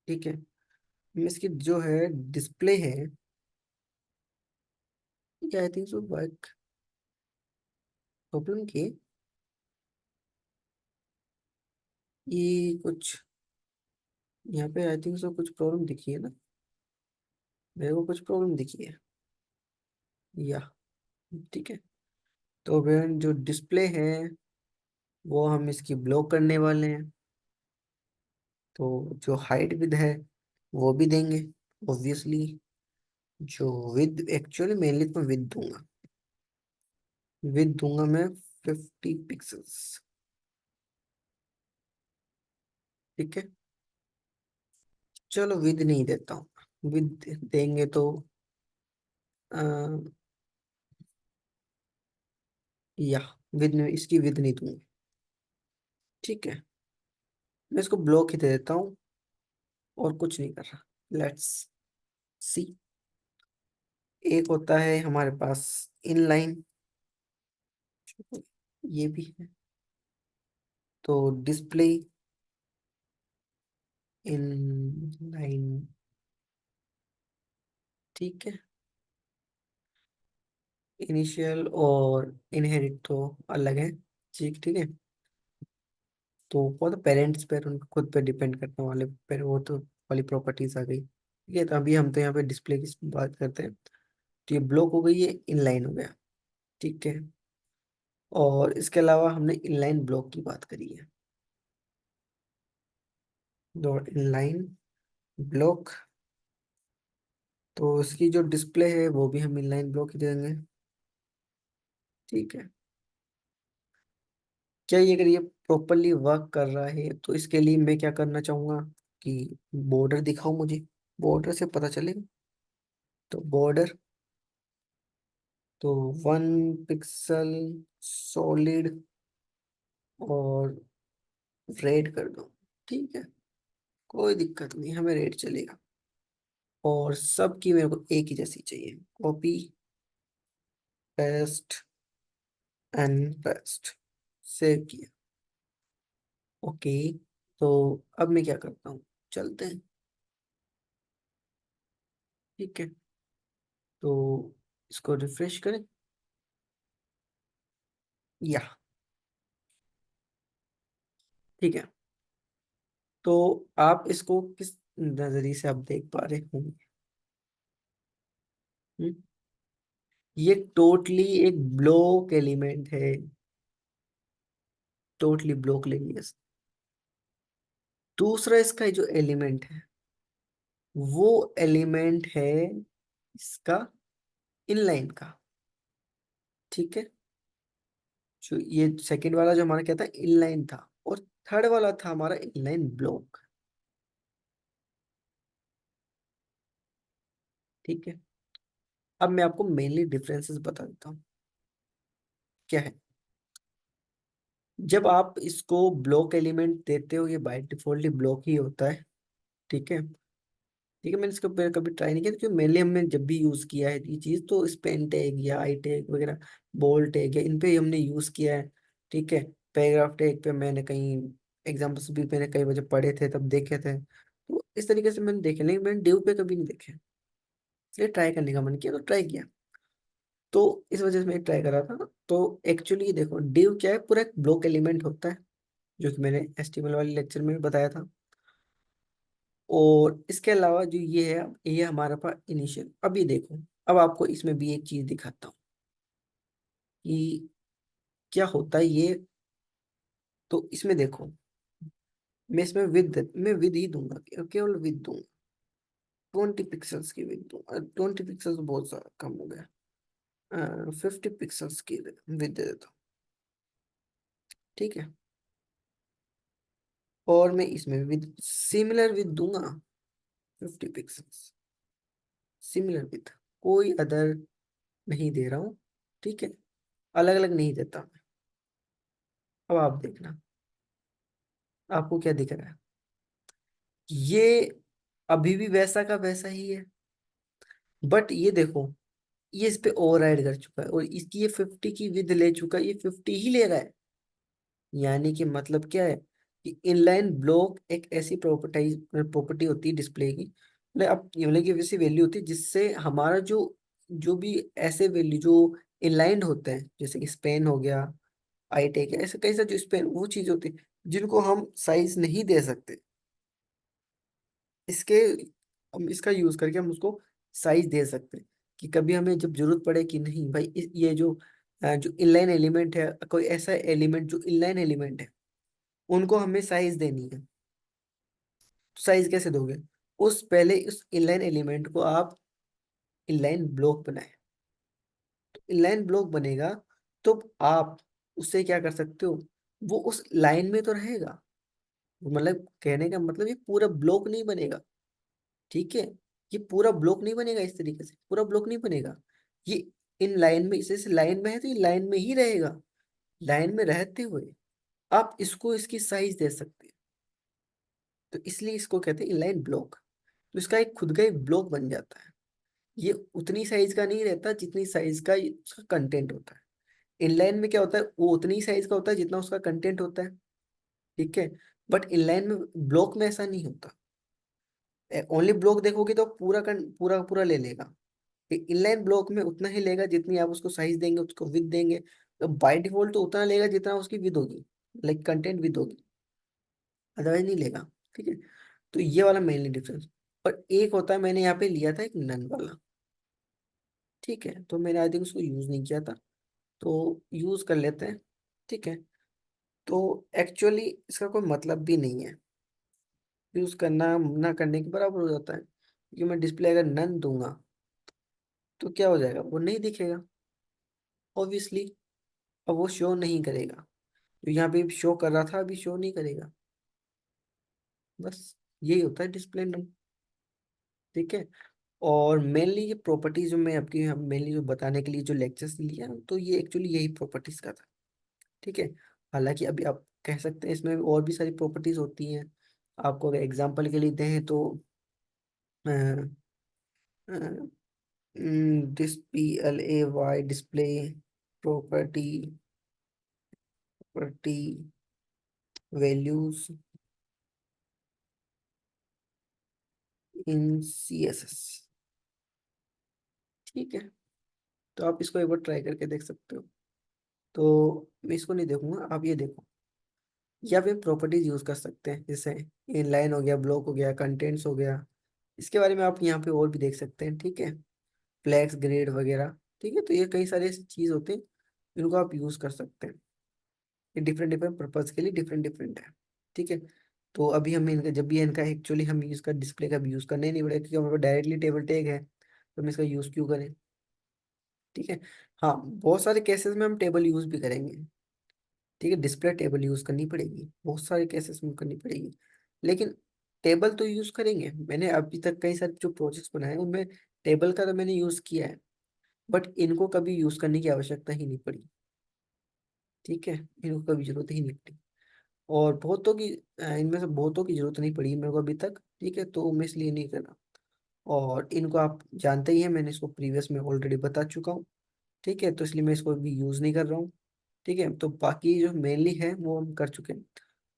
ठीक है, हम इसकी जो है डिस्प्ले है, I think so work problem की, ये कुछ यहाँ पे आई थिंक सो कुछ प्रॉब्लम दिखी है ना, मेरे को कुछ प्रॉब्लम दिखी है या। ठीक है, तो फिर जो डिस्प्ले है वो हम इसकी ब्लॉक करने वाले हैं। तो जो हाइट विद है वो भी देंगे ऑब्वियसली। जो विद, एक्चुअली मेनली तो विद दूंगा, विद दूंगा मैं 50 पिक्सल्स। ठीक है, चलो विद नहीं देता हूँ, विद देंगे तो आ, या विद में इसकी विद नहीं दूंगी। ठीक है, मैं इसको ब्लॉक ही दे देता हूँ, और कुछ नहीं कर रहा। Let's see. एक होता है हमारे पास इनलाइन, ये भी है। तो डिस्प्ले इनलाइन, ठीक है, इनिशियल और इनहेरिट तो अलग है। ठीक, ठीक है, तो वो तो पेरेंट्स पर, उनको खुद पे डिपेंड करने वाले पर वो तो वाली प्रॉपर्टीज आ गई। ठीक है, तो अभी हम तो यहाँ पे डिस्प्ले की बात करते हैं। तो ये ब्लॉक हो गई, ये इनलाइन हो गया। ठीक है, और इसके अलावा हमने इनलाइन ब्लॉक की बात करी है। डॉट इनलाइन ब्लॉक, तो इसकी जो डिस्प्ले है वो भी हम इनलाइन ब्लॉक ही देंगे। ठीक है, क्या ये, अगर ये प्रॉपरली वर्क कर रहा है तो इसके लिए मैं क्या करना चाहूंगा कि बॉर्डर दिखाओ मुझे, बॉर्डर से पता चलेगा। तो बॉर्डर, तो 1 पिक्सल सॉलिड और रेड कर दो। ठीक है, कोई दिक्कत नहीं, हमें रेड चलेगा। और सबकी मेरे को एक ही जैसी चाहिए। Copy, paste and paste, save किया। ओके, तो अब मैं क्या करता हूँ, चलते हैं। ठीक है, तो इसको रिफ्रेश करें, या ठीक है। तो आप इसको किस नजरिए से आप देख पा रहे होंगे? हम्म? ये टोटली एक ब्लॉक एलिमेंट है, टोटली ब्लॉक लेंगे। दूसरा इसका जो एलिमेंट है वो एलिमेंट है इसका इनलाइन का। ठीक है, जो ये सेकंड वाला जो हमारा क्या था, इनलाइन था, और थर्ड वाला था हमारा इनलाइन ब्लॉक। ठीक है, अब मैं आपको मेनली डिफरेंसेस बता देता हूँ क्या है। जब आप इसको ब्लॉक एलिमेंट देते हो, ये बाय डिफॉल्ट ब्लॉक ही होता है। ठीक है, ठीक है, मैंने इसको पहले कभी ट्राई नहीं किया, क्योंकि मेनली हमने जब भी यूज किया है ये चीज तो स्पेन टैग या आई टैग वगैरह, बोल्ड टैग या इन पे ही हमने यूज किया है। ठीक है, पैराग्राफ टैग पे मैंने कहीं एग्जाम्पल्स भी मैंने कई वजह पढ़े थे तब देखे थे, तो इस तरीके से मैंने देखे, लेकिन मैंने डिव पे कभी नहीं देखे, इसलिए ट्राई करने का मन किया तो ट्राई किया। तो इस वजह से मैं ट्राई कर रहा था। तो एक्चुअली देखो, डिव क्या है, पूरा एक ब्लॉक एलिमेंट होता है, जो कि मैंने एचटीएमएल वाले लेक्चर में भी बताया था। और इसके अलावा जो ये है, ये हमारा पास इनिशियल। अभी देखो, अब आपको इसमें भी एक चीज दिखाता हूँ कि क्या होता है ये। तो इसमें देखो, मैं इसमें विद ही दूंगा, केवल विद दूंगा, 20 पिक्सल्स की विद दूंगा। 20 पिक्सल्स बहुत सारा कम हो गया, 50 पिक्सल्स की विद दे देता हूँ। ठीक है, और मैं इसमें विद सिमिलर विद दूंगा, 50 पिक्सल्स सिमिलर विद, कोई अदर नहीं दे रहा हूँ। ठीक है, अलग अलग नहीं देता मैं। अब आप देखना आपको क्या दिख रहा है। ये अभी भी वैसा का वैसा ही है, बट ये देखो, ये इस पे ओवरराइड कर चुका है, और इसकी ये 50 की विद ले चुका है, ये 50 ही ले रहा है। यानी कि मतलब क्या है कि इनलाइन ब्लॉक एक ऐसी प्रॉपर्टी होती है डिस्प्ले की, मतलब अब ये मतलब कि वैसी वैल्यू होती है जिससे हमारा जो जो भी ऐसे वैल्यू जो इनलाइंड होते हैं, जैसे कि स्पेन हो गया, आई टेक है, ऐसे कई सारे जो स्पेन वो चीज होती है जिनको हम साइज नहीं दे सकते। इसके हम इसका यूज करके हम उसको साइज दे सकते हैं, कि कभी हमें जब जरूरत पड़े कि नहीं भाई ये जो जो इनलाइन एलिमेंट है, कोई ऐसा एलिमेंट जो इनलाइन एलिमेंट है, उनको हमें साइज देनी है। तो साइज कैसे दोगे, उस पहले उस इनलाइन एलिमेंट को आप इनलाइन ब्लॉक बनाए। तो इनलाइन ब्लॉक बनेगा, तो आप उससे क्या कर सकते हो, वो उस लाइन में तो रहेगा। मतलब कहने का मतलब ये पूरा ब्लॉक नहीं बनेगा। ठीक है, ये पूरा ब्लॉक नहीं बनेगा, इस तरीके से पूरा ब्लॉक नहीं बनेगा। ये इन लाइन में, जैसे लाइन में है तो ये लाइन में ही रहेगा। लाइन में रहते हुए आप इसको इसकी साइज दे सकते हैं, तो इसलिए इसको कहते हैं इनलाइन ब्लॉक। तो इसका एक खुद का एक ब्लॉक बन जाता है। ये उतनी साइज का नहीं रहता जितनी साइज का उसका कंटेंट होता है। इनलाइन में क्या होता है, वो उतनी साइज का होता है जितना उसका कंटेंट होता है। ठीक है, बट इनलाइन में, ब्लॉक में ऐसा नहीं होता। ओनली ब्लॉक देखोगे तो पूरा पूरा ले लेगा। इनलाइन ब्लॉक में उतना ही लेगा जितनी आप उसको साइज देंगे, उसको विद देंगे। तो बाय डिफॉल्ट तो उतना लेगा जितना उसकी विद होगी, लाइक कंटेंट विद होगी, अदरवाइज नहीं लेगा। ठीक है, तो ये वाला मेनली डिफरेंस। और एक होता है, मैंने यहाँ पे लिया था एक नन वाला। ठीक है, तो मैंने आई थिंक उसको यूज नहीं किया था, तो यूज कर लेते हैं। ठीक है, तो एक्चुअली इसका कोई मतलब भी नहीं है, यूज करना ना करने के बराबर हो जाता है, क्योंकि मैं डिस्प्ले अगर नन दूंगा तो क्या हो जाएगा, वो नहीं दिखेगा ऑब्वियसली। अब वो शो नहीं करेगा, जो यहाँ पे शो कर रहा था अभी शो नहीं करेगा। बस यही होता है डिस्प्ले नम। ठीक है, और मेनली ये प्रॉपर्टीज जो मैं आपकी मेनली जो बताने के लिए जो लेक्चर्स लिया, तो ये एक्चुअली यही प्रॉपर्टीज का था। ठीक है, हालांकि अभी आप कह सकते हैं इसमें और भी सारी प्रॉपर्टीज होती हैं। आपको अगर एग्जांपल के लिए दें तो this PLAY display property, property values in CSS। ठीक है, तो आप इसको एक बार ट्राई करके देख सकते हो। तो मैं इसको नहीं देखूंगा, आप ये देखो, या फिर प्रॉपर्टीज यूज कर सकते हैं, जैसे इनलाइन हो गया, ब्लॉक हो गया, कंटेंट्स हो गया। इसके बारे में आप यहाँ पे और भी देख सकते हैं। ठीक है, फ्लैक्स ग्रेड वगैरह। ठीक है, तो ये कई सारे ऐसी चीज होते हैं जिनको आप यूज कर सकते हैं। ये डिफरेंट डिफरेंट पर्पज के लिए डिफरेंट डिफरेंट है। ठीक है, तो अभी हम इनका जब भी इनका एक्चुअली हम इसका डिस्प्ले का भी यूज़ करने नहीं पड़ेगा, क्योंकि हमारे पास डायरेक्टली टेबल टैग है, तो हम इसका यूज़ क्यों करें। ठीक है। हाँ, बहुत सारे केसेस में हम टेबल यूज़ भी करेंगे। ठीक है, डिस्प्ले टेबल यूज़ करनी पड़ेगी, बहुत सारे केसेस में करनी पड़ेगी, लेकिन टेबल तो यूज़ करेंगे। मैंने अभी तक कई सारे जो प्रोजेक्ट्स बनाए हैं, उनमें टेबल का तो मैंने यूज़ किया है, बट इनको कभी यूज़ करने की आवश्यकता ही नहीं पड़ी। ठीक है, इनको कभी जरूरत ही नहीं पड़ी। और बहुतों की इनमें से बहुतों की जरूरत नहीं पड़ी मेरे को अभी तक। ठीक है, तो मैं इसलिए नहीं कर रहा। और इनको आप जानते ही हैं, मैंने इसको प्रीवियस में ऑलरेडी बता चुका हूँ। ठीक है, तो इसलिए मैं इसको अभी यूज़ नहीं कर रहा हूँ। ठीक है, तो बाकी जो मेनली है वो हम कर चुके हैं।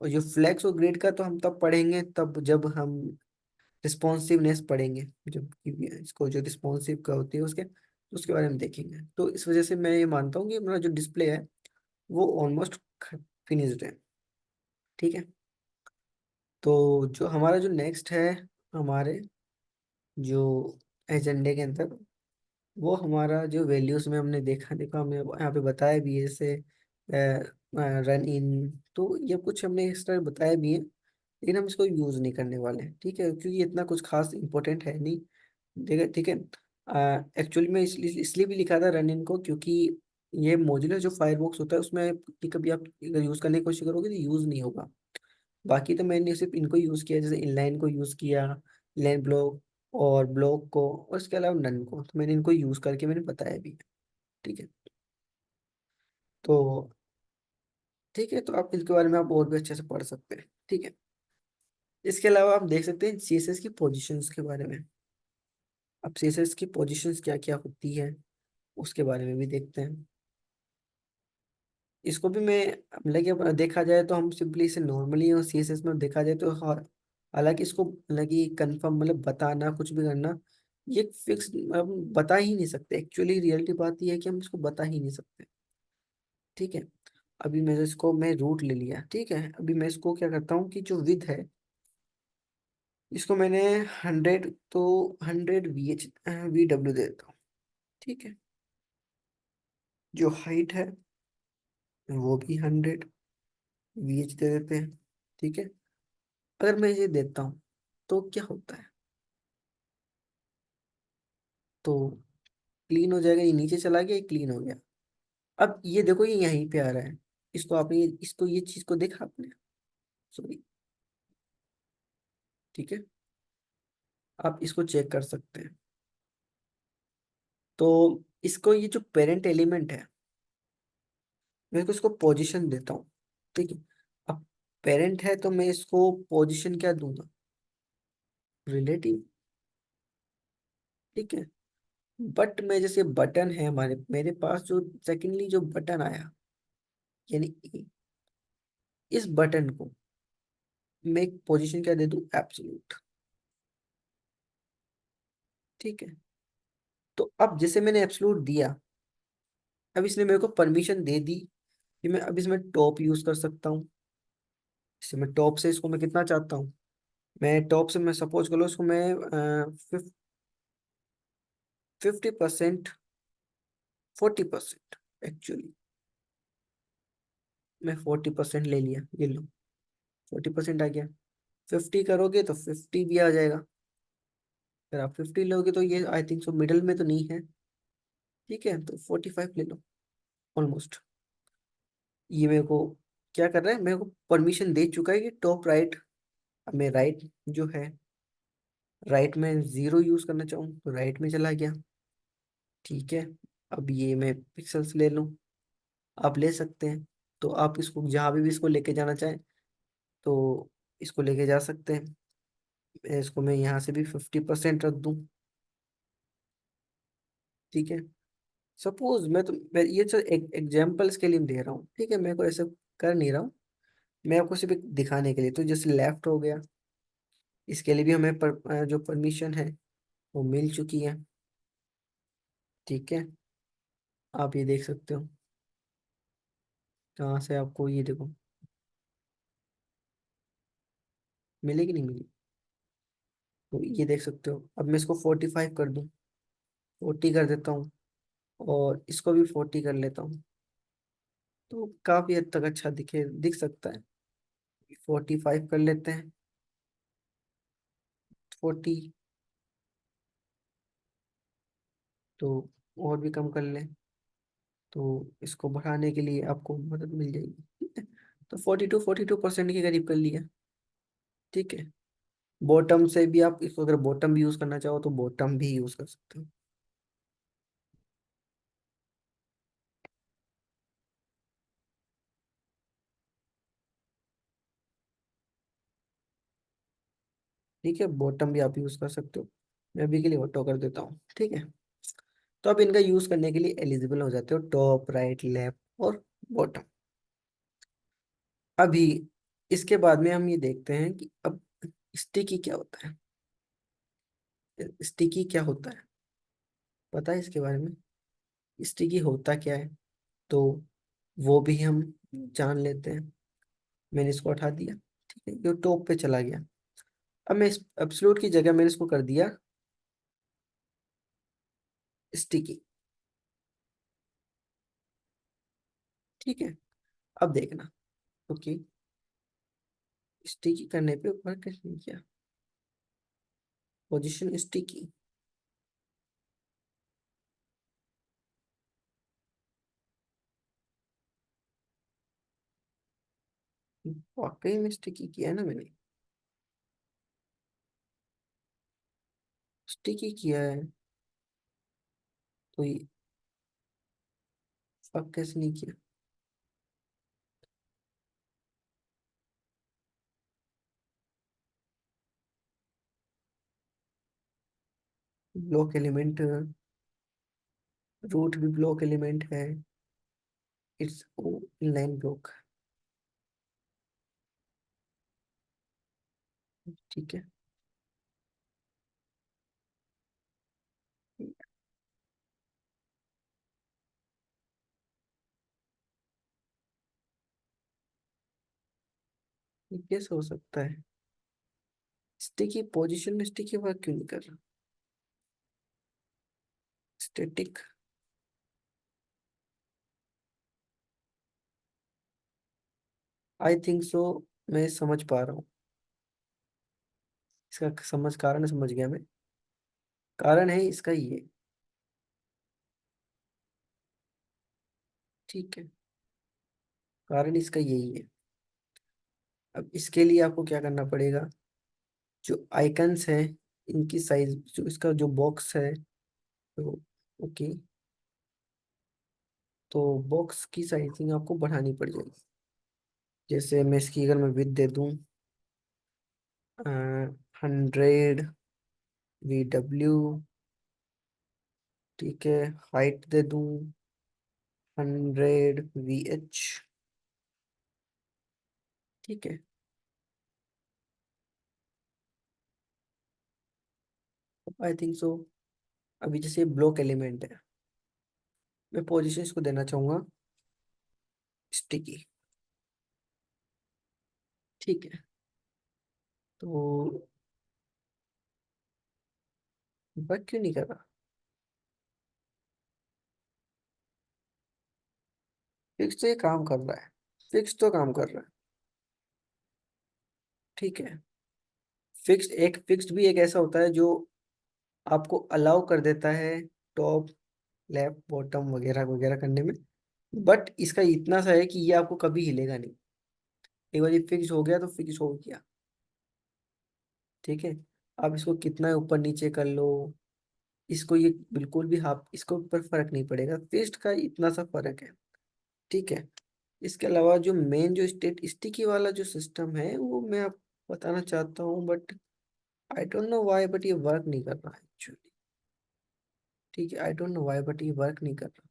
और जो फ्लैक्स और ग्रिड का तो हम तब पढ़ेंगे तब जब हम रिस्पॉन्सिवनेस पढ़ेंगे, जब इसको जो रिस्पॉन्सिव का होती है उसके बारे में देखेंगे। तो इस वजह से मैं ये मानता हूँ कि मेरा जो डिस्प्ले है वो ऑलमोस्ट फिनिश्ड है। ठीक है, तो जो हमारा जो नेक्स्ट है, हमारे जो एजेंडे के अंदर, वो हमारा जो वैल्यूज में हमने देखा देखा हमने यहाँ पे बताया भी है, जैसे रन इन, तो ये कुछ हमने इस तरह बताया भी है, लेकिन हम इसको यूज नहीं करने वाले हैं। ठीक है, क्योंकि इतना कुछ खास इंपॉर्टेंट है नहीं। ठीक है, ठीक है। एक्चुअली में इसलिए भी लिखा था रन इन को, क्योंकि ये मॉड्यूलर जो फायरबॉक्स होता है उसमें कभी कभी आप अगर यूज करने की कोशिश करोगे तो यूज नहीं होगा। बाकी तो मैंने सिर्फ इनको यूज किया, जैसे इनलाइन को यूज किया, लाइन ब्लॉक और ब्लॉक को, और इसके अलावा नन को, तो मैंने इनको यूज करके मैंने बताया भी है। ठीक है, तो ठीक है, तो आप इसके बारे में आप और भी अच्छे से पढ़ सकते हैं। ठीक है, इसके अलावा आप देख सकते हैं सीएसएस की पोजीशंस के बारे में। अब सीएसएस की पोजीशंस क्या क्या होती है उसके बारे में भी देखते हैं। इसको भी मैं, मतलब कि अब देखा जाए तो हम सिंपली इसे नॉर्मली और सीएसएस में देखा जाए तो हालांकि इसको मतलब कि कंफर्म मतलब बताना कुछ भी करना, ये फिक्स हम बता ही नहीं सकते। एक्चुअली रियलिटी बात ये है कि हम इसको बता ही नहीं सकते। ठीक है, अभी मैं इसको मैं रूट ले लिया। ठीक है, अभी मैं इसको क्या करता हूँ कि जो विद है इसको मैंने 100, तो 100 VH VW दे देता हूँ। ठीक है, जो हाइट है वो भी 100 VH दे देते हैं। ठीक है, अगर मैं ये देता हूँ तो क्या होता है, तो क्लीन हो जाएगा, ये नीचे चला गया, ये क्लीन हो गया। अब ये देखो, ये यहीं पे आ रहा है। इसको आपने इसको ये चीज को देखा आपने, सॉरी। ठीक है, आप इसको चेक कर सकते हैं। तो इसको ये जो पेरेंट एलिमेंट है, मैं इसको पोजीशन देता हूँ। ठीक है, अब पेरेंट है तो मैं इसको पोजीशन क्या दूंगा, रिलेटिव। ठीक है, बट मैं जैसे बटन है हमारे मेरे पास, जो सेकेंडली जो बटन आया, यानी इस बटन को मैं एक पोजीशन क्या दे दूं, एब्सोल्यूट। ठीक है, तो अब जैसे मैंने एब्सोल्यूट दिया, अब इसने मेरे को परमिशन दे दी कि मैं अब इसमें टॉप यूज कर सकता हूँ। जैसे मैं टॉप से इसको मैं कितना चाहता हूँ, मैं टॉप से मैं सपोज कर लो इसको मैं 50%, 40%, एक्चुअली मैं 40% ले लिया, ये लो 40% आ गया। 50 करोगे तो 50 भी आ जाएगा। अगर आप 50 लोगे तो ये आई थिंक सो मिडल में तो नहीं है। ठीक है, तो 45 ले लो, ऑलमोस्ट। ये मेरे को क्या कर रहा है, मेरे को परमिशन दे चुका है कि टॉप राइट। अब मैं राइट जो है, राइट में 0 यूज करना चाहूँ तो राइट में चला गया। ठीक है, अब ये मैं पिक्सल्स ले लूँ, आप ले सकते हैं। तो आप इसको जहाँ भी इसको लेके जाना चाहें तो इसको लेके जा सकते हैं। इसको मैं यहाँ से भी 50% रख दूँ। ठीक है, सपोज मैं ये तो एक एग्जाम्पल्स के लिए दे रहा हूँ। ठीक है, मैं को ऐसे कर नहीं रहा हूँ, मैं आपको सिर्फ एक दिखाने के लिए। तो जैसे लेफ्ट हो गया, इसके लिए भी हमें जो परमिशन है वो मिल चुकी है। ठीक है, आप ये देख सकते हो, कहाँ से आपको ये देखो मिलेगी, नहीं मिली। तो ये देख सकते हो। अब मैं इसको 45 कर दूं, 40 कर देता हूँ, और इसको भी 40 कर लेता हूँ, तो काफी हद तक अच्छा दिख सकता है। 45 कर लेते हैं। 40। तो और भी कम कर लें, तो इसको बढ़ाने के लिए आपको मदद मिल जाएगी, ठीक है। तो 42% के करीब कर लिया, ठीक है। बॉटम से भी आप इसको अगर बॉटम भी यूज करना चाहो तो बॉटम भी यूज कर सकते हो। ठीक है, बॉटम भी आप यूज कर सकते हो। मैं अभी के लिए ऑटो कर देता हूँ, ठीक है। तो अब इनका यूज करने के लिए एलिजिबल हो जाते हो, टॉप, राइट, लेफ्ट और बॉटम। अभी इसके बाद में हम ये देखते हैं कि अब स्टिकी क्या होता है। स्टिकी क्या होता है, पता है इसके बारे में? स्टिकी होता क्या है, तो वो भी हम जान लेते हैं। मैंने इसको हटा दिया, ठीक है, ये टॉप पे चला गया। अब मैं इस एब्सोल्यूट की जगह मैंने इसको कर दिया स्टिकी, ठीक है। अब देखना, ओके, स्टिकी करने पे वर्क नहीं किया, पोजीशन स्टिकी। वाकई में स्टिकी किया है ना मैंने, स्टिकी किया है। तो ये वर्क कैसे नहीं किया? ब्लॉक एलिमेंट, रूट भी ब्लॉक एलिमेंट है, इट्स ओ इनलाइन ब्लॉक, ठीक है। ये कैसे हो सकता है? स्टिकी पोजीशन में स्टिकी वर्क क्यों नहीं कर रहा? स्टैटिक, आई थिंक सो, मैं समझ पा रहा हूँ इसका समझ, कारण समझ गया मैं। कारण है इसका ये, ठीक है, कारण इसका यही है। अब इसके लिए आपको क्या करना पड़ेगा, जो आइकन्स है इनकी साइज, जो इसका जो बॉक्स है, तो ओके, तो बॉक्स की साइजिंग आपको बढ़ानी पड़ जाएगी। जैसे मैं इसकी अगर मैं विड्थ दे दूं 100 VW, ठीक है, हाइट दे दूं 100 VH, ठीक है। I think so. अभी जैसे ब्लॉक एलिमेंट है, मैं पोजीशन इसको देना चाहूंगा स्टिकी, ठीक है। तो वर्क क्यों नहीं कर रहा? फिक्स तो ये काम कर रहा है, फिक्स तो काम कर रहा है, ठीक है। फिक्स्ड भी एक ऐसा होता है जो आपको अलाउ कर देता है टॉप, लेफ्ट, बॉटम वगैरह वगैरह करने में। बट इसका इतना सा है कि ये आपको कभी हिलेगा नहीं। एक बार ये फिक्स हो गया तो फिक्स हो गया, ठीक है। आप इसको कितना ऊपर नीचे कर लो, इसको ये बिल्कुल भी, हाफ इसको ऊपर फर्क नहीं पड़ेगा, फिक्स्ड का इतना सा फर्क है, ठीक है। इसके अलावा जो मेन जो स्टेट स्टिकी वाला जो सिस्टम है वो मैं आपको बताना चाहता हूँ, but I don't know why, but ये वर्क नहीं कर रहा है एक्चुअली, ठीक है। I don't know why but ये वर्क नहीं कर रहा।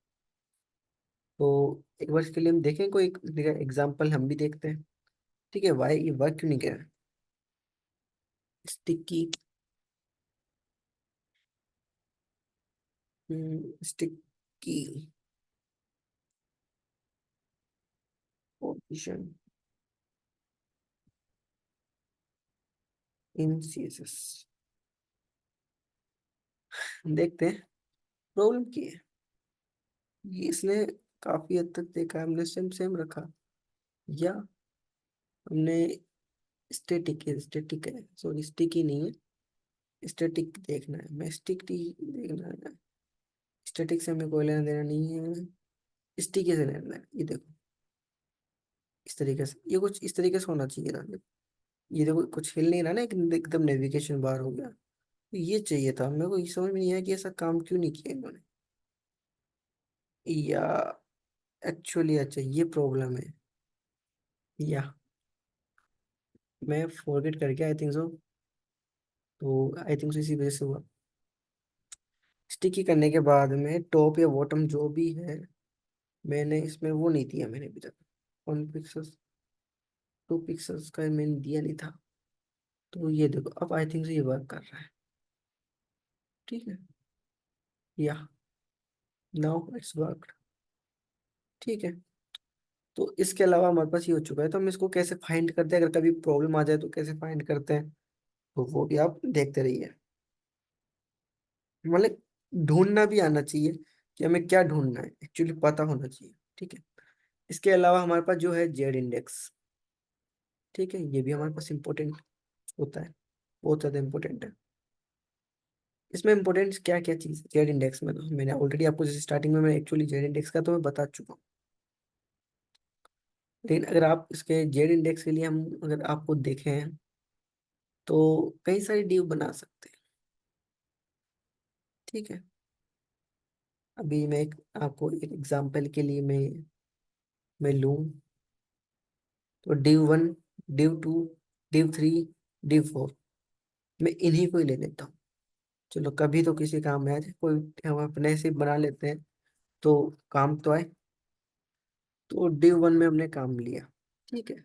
तो एक बार इसके लिए हम देखें, कोई एग्जांपल हम भी देखते हैं, ठीक है। व्हाई ये वर्क क्यों नहीं कर रहा? Sticky, sticky position in CSS, देखते हैं प्रॉब्लम की है। ये इसने काफी हद तक देखा, हमने सेम सेम रखा, या हमने स्टेटिक है, सॉरी स्टिकी नहीं है। स्टेटिक देखना है, मैं स्टिक देखना है। स्टेटिक से हमें कोई लेना देना नहीं है, स्टिकी से लेना है। ये देखो, इस तरीके से, ये कुछ इस तरीके से होना चाहिए ना। ये देखो कुछ हिल नहीं रहा ना, एकदम नेविगेशन बार हो गया। तो ये चाहिए था मेरे को, ये समझ में नहीं आया कि ऐसा काम क्यों नहीं किया इन्होंने। या एक्चुअली अच्छा ये प्रॉब्लम है, या मैं फॉरगेट करके आई थिंक सो, तो आई थिंक सो इसी वजह से हुआ। स्टिकी करने के बाद में टॉप या बॉटम जो भी है, मैंने इसमें वो नहीं दिया मैंने अभी तक। 1 पिक्सल्स, 2 पिक्सल्स का मैंने दिया नहीं था। तो ये देखो अब आई थिंक सो ये वर्क कर रहा है। ठीक है, या नाउ इट्स वर्क। ठीक है, तो इसके अलावा हमारे पास ये हो चुका है, तो हम इसको कैसे फाइंड करते हैं, अगर कभी प्रॉब्लम आ जाए तो कैसे फाइंड करते हैं, तो वो भी आप देखते रहिए। मतलब ढूंढना भी आना चाहिए कि हमें क्या ढूंढना है, एक्चुअली पता होना चाहिए। ठीक है, इसके अलावा हमारे पास जो है जेड इंडेक्स। ठीक है, ये भी हमारे पास इंपॉर्टेंट होता है, बहुत ज़्यादा इंपॉर्टेंट है। इसमें इंपॉर्टेंट क्या क्या चीज़ जेड इंडेक्स में, तो मैंने ऑलरेडी आपको जैसे स्टार्टिंग में मैं एक्चुअली जेड इंडेक्स का तो मैं बता चुका हूँ। लेकिन अगर आप इसके जेड इंडेक्स के लिए हम अगर आपको देखें तो कई सारी डिव बना सकते हैं। ठीक है, अभी मैं आपको एक एग्जांपल के लिए मैं लूँ, तो div 1, div 2, div 3, div 4, मैं इन्हीं को ही ले लेता हूँ। चलो कभी तो किसी काम में आ जाए, कोई हम अपने से बना लेते हैं तो काम तो आए। तो div 1 में हमने काम लिया। ठीक है,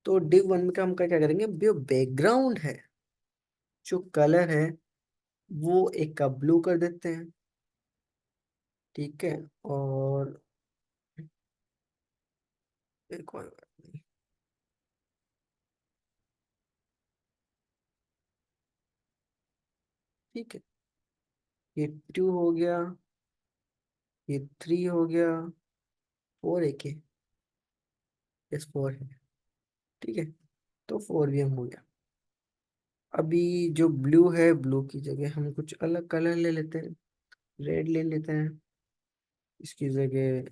तो div 1 में का हम क्या करेंगे, जो बैकग्राउंड है, जो कलर है, वो एक का ब्लू कर देते हैं। ठीक है, और एक और, ठीक है, ये 2 हो गया, ये 3 हो गया, 4 एक है, यस 4 है। ठीक है, तो 4 भी हम हो गया। अभी जो ब्लू है, ब्लू की जगह हम कुछ अलग कलर ले लेते हैं, रेड ले लेते हैं इसकी जगह।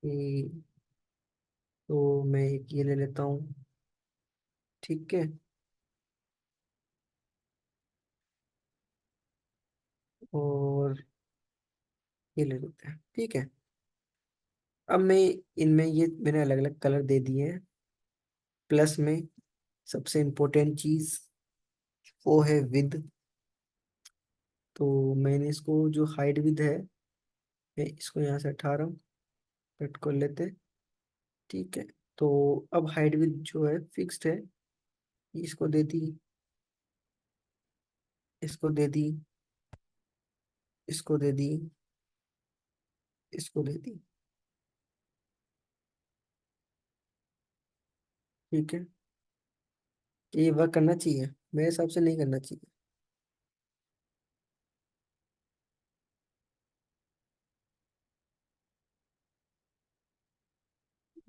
ये, तो मैं एक ये ले लेता हूँ। ठीक है, और ये ले लेते हैं। ठीक है, अब मैं इनमें ये मैंने अलग अलग कलर दे दिए हैं। प्लस में सबसे इम्पोर्टेंट चीज वो है विद। तो मैंने इसको जो हाइट विद है, मैं इसको यहाँ से हटा रहा हूँ, कट कर लेते हैं। ठीक है, तो अब हाइट विद जो है फिक्स्ड है, इसको दे दी, इसको दे दी, इसको दे दी, इसको दे दी। ठीक है, ये वर्क करना चाहिए, मेरे हिसाब से नहीं करना चाहिए।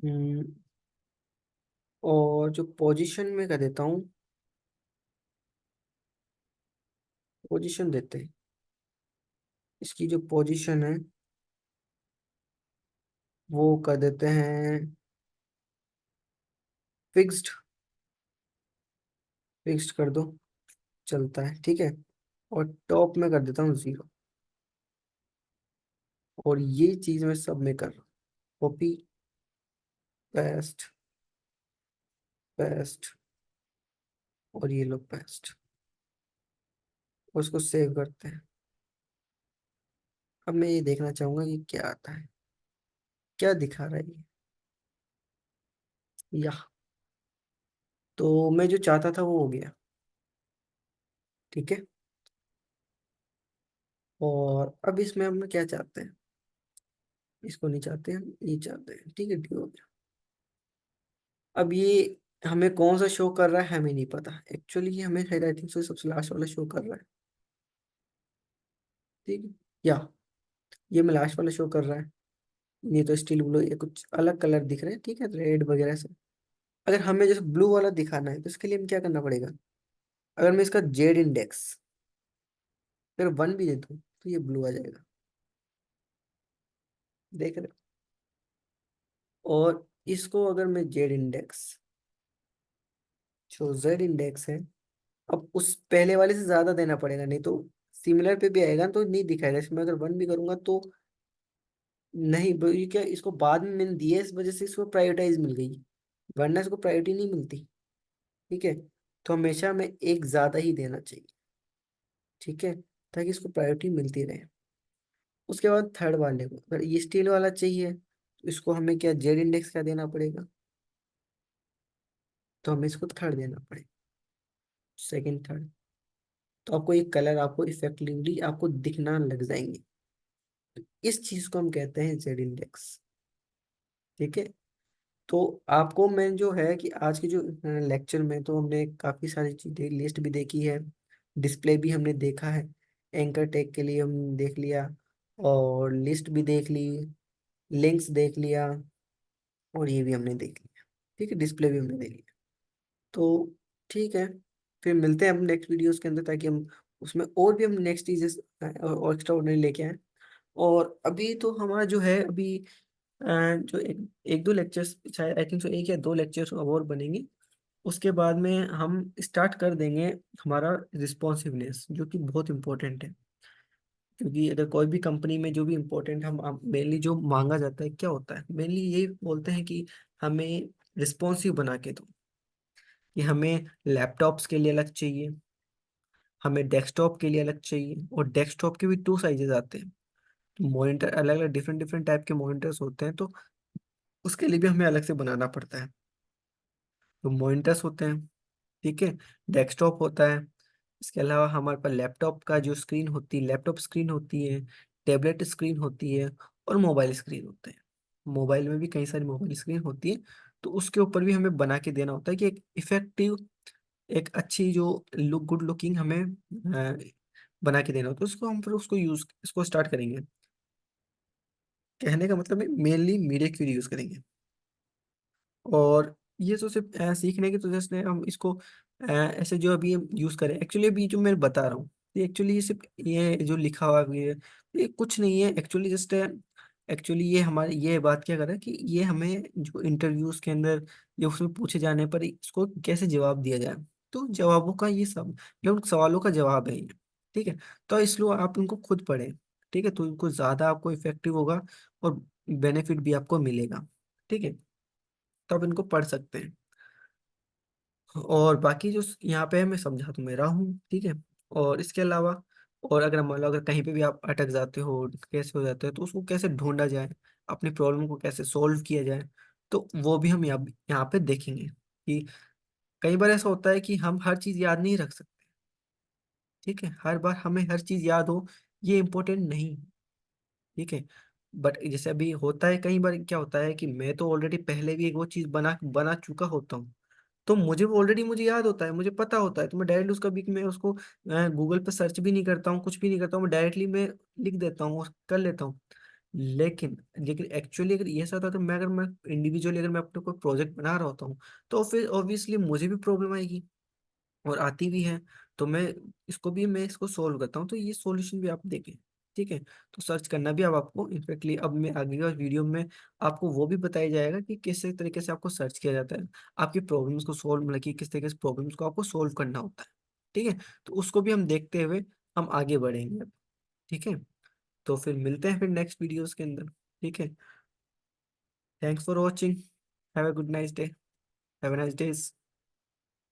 हम्म, और जो पोजीशन में कर देता हूँ, पोजीशन देते हैं, इसकी जो पोजीशन है वो कर देते हैं फिक्स्ड, फिक्स्ड कर दो, चलता है। ठीक है, और टॉप में कर देता हूँ 0। और ये चीज मैं सब में कर रहा हूँ, कॉपी, पेस्ट, पेस्ट, और ये लो पेस्ट, और उसको सेव करते हैं। अब मैं ये देखना चाहूंगा कि क्या आता है, क्या दिखा रहा है ये, या तो मैं जो चाहता था वो हो गया। ठीक है, और अब इसमें हम क्या चाहते हैं, इसको नहीं चाहते हम, ये चाहते हैं। ठीक है, डी हो गया। अब ये हमें कौन सा शो कर रहा है हमें नहीं पता, एक्चुअली ये हमें शायद आई थिंक सबसे लास्ट वाला शो कर रहा है। ठीक है, या ये मैं लास्ट वाला शो कर रहा है। ये तो स्टील ब्लू, ये कुछ अलग कलर दिख रहे हैं, ठीक है, रेड वगैरह से। अगर हमें जैसे ब्लू वाला दिखाना है तो इसके लिए हम क्या करना पड़ेगा? अगर मैं इसका जेड इंडेक्स अगर 1 भी दे दूँ तो ये ब्लू आ जाएगा, देख रहे हो? और इसको अगर मैं जेड इंडेक्स, जो जेड इंडेक्स है, अब उस पहले वाले से ज्यादा देना पड़ेगा, नहीं तो सिमिलर पे भी आएगा तो नहीं दिखाएगा। इसमें अगर 1 भी करूंगा तो नहीं, ये क्या, इसको बाद में मैंने दिया इस वजह से इसको प्रायोरिटाइज मिल गई, वरना इसको प्रायोरिटी नहीं मिलती। ठीक है, तो हमेशा में एक ज्यादा ही देना चाहिए, ठीक है, ताकि इसको प्रायोरिटी मिलती रहे। उसके बाद थर्ड वाले को अगर ये स्टील वाला चाहिए तो इसको हमें क्या जेड इंडेक्स क्या देना पड़ेगा? तो हमें इसको थर्ड देना पड़ेगा, सेकंड थर्ड। तो आपको ये कलर आपको इफेक्टिवली आपको दिखना लग जाएंगे। इस चीज को हम कहते हैं जेड इंडेक्स। ठीक है, तो आपको मैं जो है कि आज के जो लेक्चर में तो हमने काफी सारी चीजें, लिस्ट भी देखी है, डिस्प्ले भी हमने देखा है, एंकर टैग के लिए हम देख लिया, और लिस्ट भी देख ली, लिंक्स देख लिया, और ये भी हमने देख लिया। ठीक है, डिस्प्ले भी हमने देख लिया। तो ठीक है, फिर मिलते हैं हम नेक्स्ट वीडियोस के अंदर, ताकि हम उसमें और भी हम नेक्स्ट चीजें और एक्स्ट्रा ऑर्डिनरी लेके आए। और अभी तो हमारा जो है अभी जो एक दो लेक्चर्स, शायद आई थिंक सो एक या दो लेक्चर्स और बनेंगे। उसके बाद में हम स्टार्ट कर देंगे हमारा रिस्पॉन्सिवनेस, जो कि बहुत इंपॉर्टेंट है। क्योंकि अगर कोई भी कंपनी में जो भी इम्पोर्टेंट हम मेनली जो मांगा जाता है क्या होता है, मेनली ये बोलते हैं कि हमें रिस्पॉन्सिव बना के दो, कि हमें लैपटॉप्स के लिए अलग चाहिए, हमें डेस्कटॉप के लिए अलग चाहिए, और डेस्कटॉप के भी 2 साइजेस आते हैं। तो मॉनिटर अलग अलग डिफरेंट डिफरेंट टाइप के मॉनिटर्स होते हैं, तो उसके लिए भी हमें अलग से बनाना पड़ता है। तो मॉनिटर्स होते हैं, ठीक है, डेस्कटॉप होता है, इसके अलावा हमारे पास लैपटॉप का जो स्क्रीन होती है, लैपटॉप स्क्रीन होती है, टैबलेट स्क्रीन होती है, और मोबाइल स्क्रीन होते हैं। मोबाइल में भी कई सारी मोबाइल स्क्रीन होती है। तो उसके ऊपर भी हमें बना के देना होता है कि एक इफेक्टिव, एक अच्छी जो गुड लुकिंग हमें बना के देना होता है। उसको हम फिर उसको यूज, इसको स्टार्ट करेंगे। कहने का मतलब है मेनली मीडिया क्यूरी यूज करेंगे। और ये तो सिर्फ सीखने की तो जैसे हम इसको ऐसे जो अभी हम यूज करें, एक्चुअली अभी जो मैं बता रहा हूँ, ये एक्चुअली ये सिर्फ ये जो लिखा हुआ है ये कुछ नहीं है एक्चुअली, जस्ट एक्चुअली ये हमारी ये बात क्या कर रहा है कि ये हमें जो इंटरव्यूज के अंदर ये उसमें पूछे जाने पर इसको कैसे जवाब दिया जाए। तो जवाबों का ये सब, ये उन सवालों का जवाब है ये। ठीक है, तो इसलिए आप इनको खुद पढ़ें। ठीक है, तो इनको ज्यादा आपको इफेक्टिव होगा, और बेनिफिट भी आपको मिलेगा। ठीक है, तो आप इनको पढ़ सकते हैं। और बाकी जो यहाँ पे है मैं समझा तो मैं रहा हूँ, ठीक है। और इसके अलावा, और अगर मान लो अगर कहीं पे भी आप अटक जाते हो, कैसे हो जाते हो, तो उसको कैसे ढूंढा जाए, अपनी प्रॉब्लम को कैसे सोल्व किया जाए, तो वो भी हम यहाँ पे देखेंगे कि कई बार ऐसा होता है कि हम हर चीज़ याद नहीं रख सकते। ठीक है, हर बार हमें हर चीज़ याद हो ये इम्पोर्टेंट नहीं। ठीक है, बट जैसे अभी होता है, कई बार क्या होता है कि मैं तो ऑलरेडी पहले भी एक वो चीज़ बना बना चुका होता हूँ, तो मुझे वो ऑलरेडी मुझे याद होता है, मुझे पता होता है, तो मैं डायरेक्टली उसका भी मैं उसको गूगल पे सर्च भी नहीं करता हूँ, कुछ भी नहीं करता हूँ, मैं डायरेक्टली मैं लिख देता हूँ और कर लेता हूँ। लेकिन लेकिन एक्चुअली अगर ये ऐसा होता तो मैं, अगर मैं इंडिविजुअली अगर मैं अपने कोई प्रोजेक्ट बना रहा होता हूँ, तो फिर ऑब्वियसली मुझे भी प्रॉब्लम आएगी, और आती भी है। तो मैं इसको सोल्व करता हूँ, तो ये सॉल्यूशन भी आप देखें। ठीक है, तो सर्च करना भी अब आपको इनफेक्टली अब मैं आगे का वीडियो में आपको वो भी बताया जाएगा कि किस तरीके से आपको सर्च किया जाता है, आपकी प्रॉब्लम्स को सोल्व, मतलब कि किस तरीके से प्रॉब्लम्स को आपको सोल्व करना होता है। ठीक है, तो उसको भी हम देखते हुए हम आगे बढ़ेंगे अब। ठीक है, तो फिर मिलते हैं फिर नेक्स्ट वीडियोस के अंदर। ठीक है, thanks for watching, have a good nice day, have a nice days.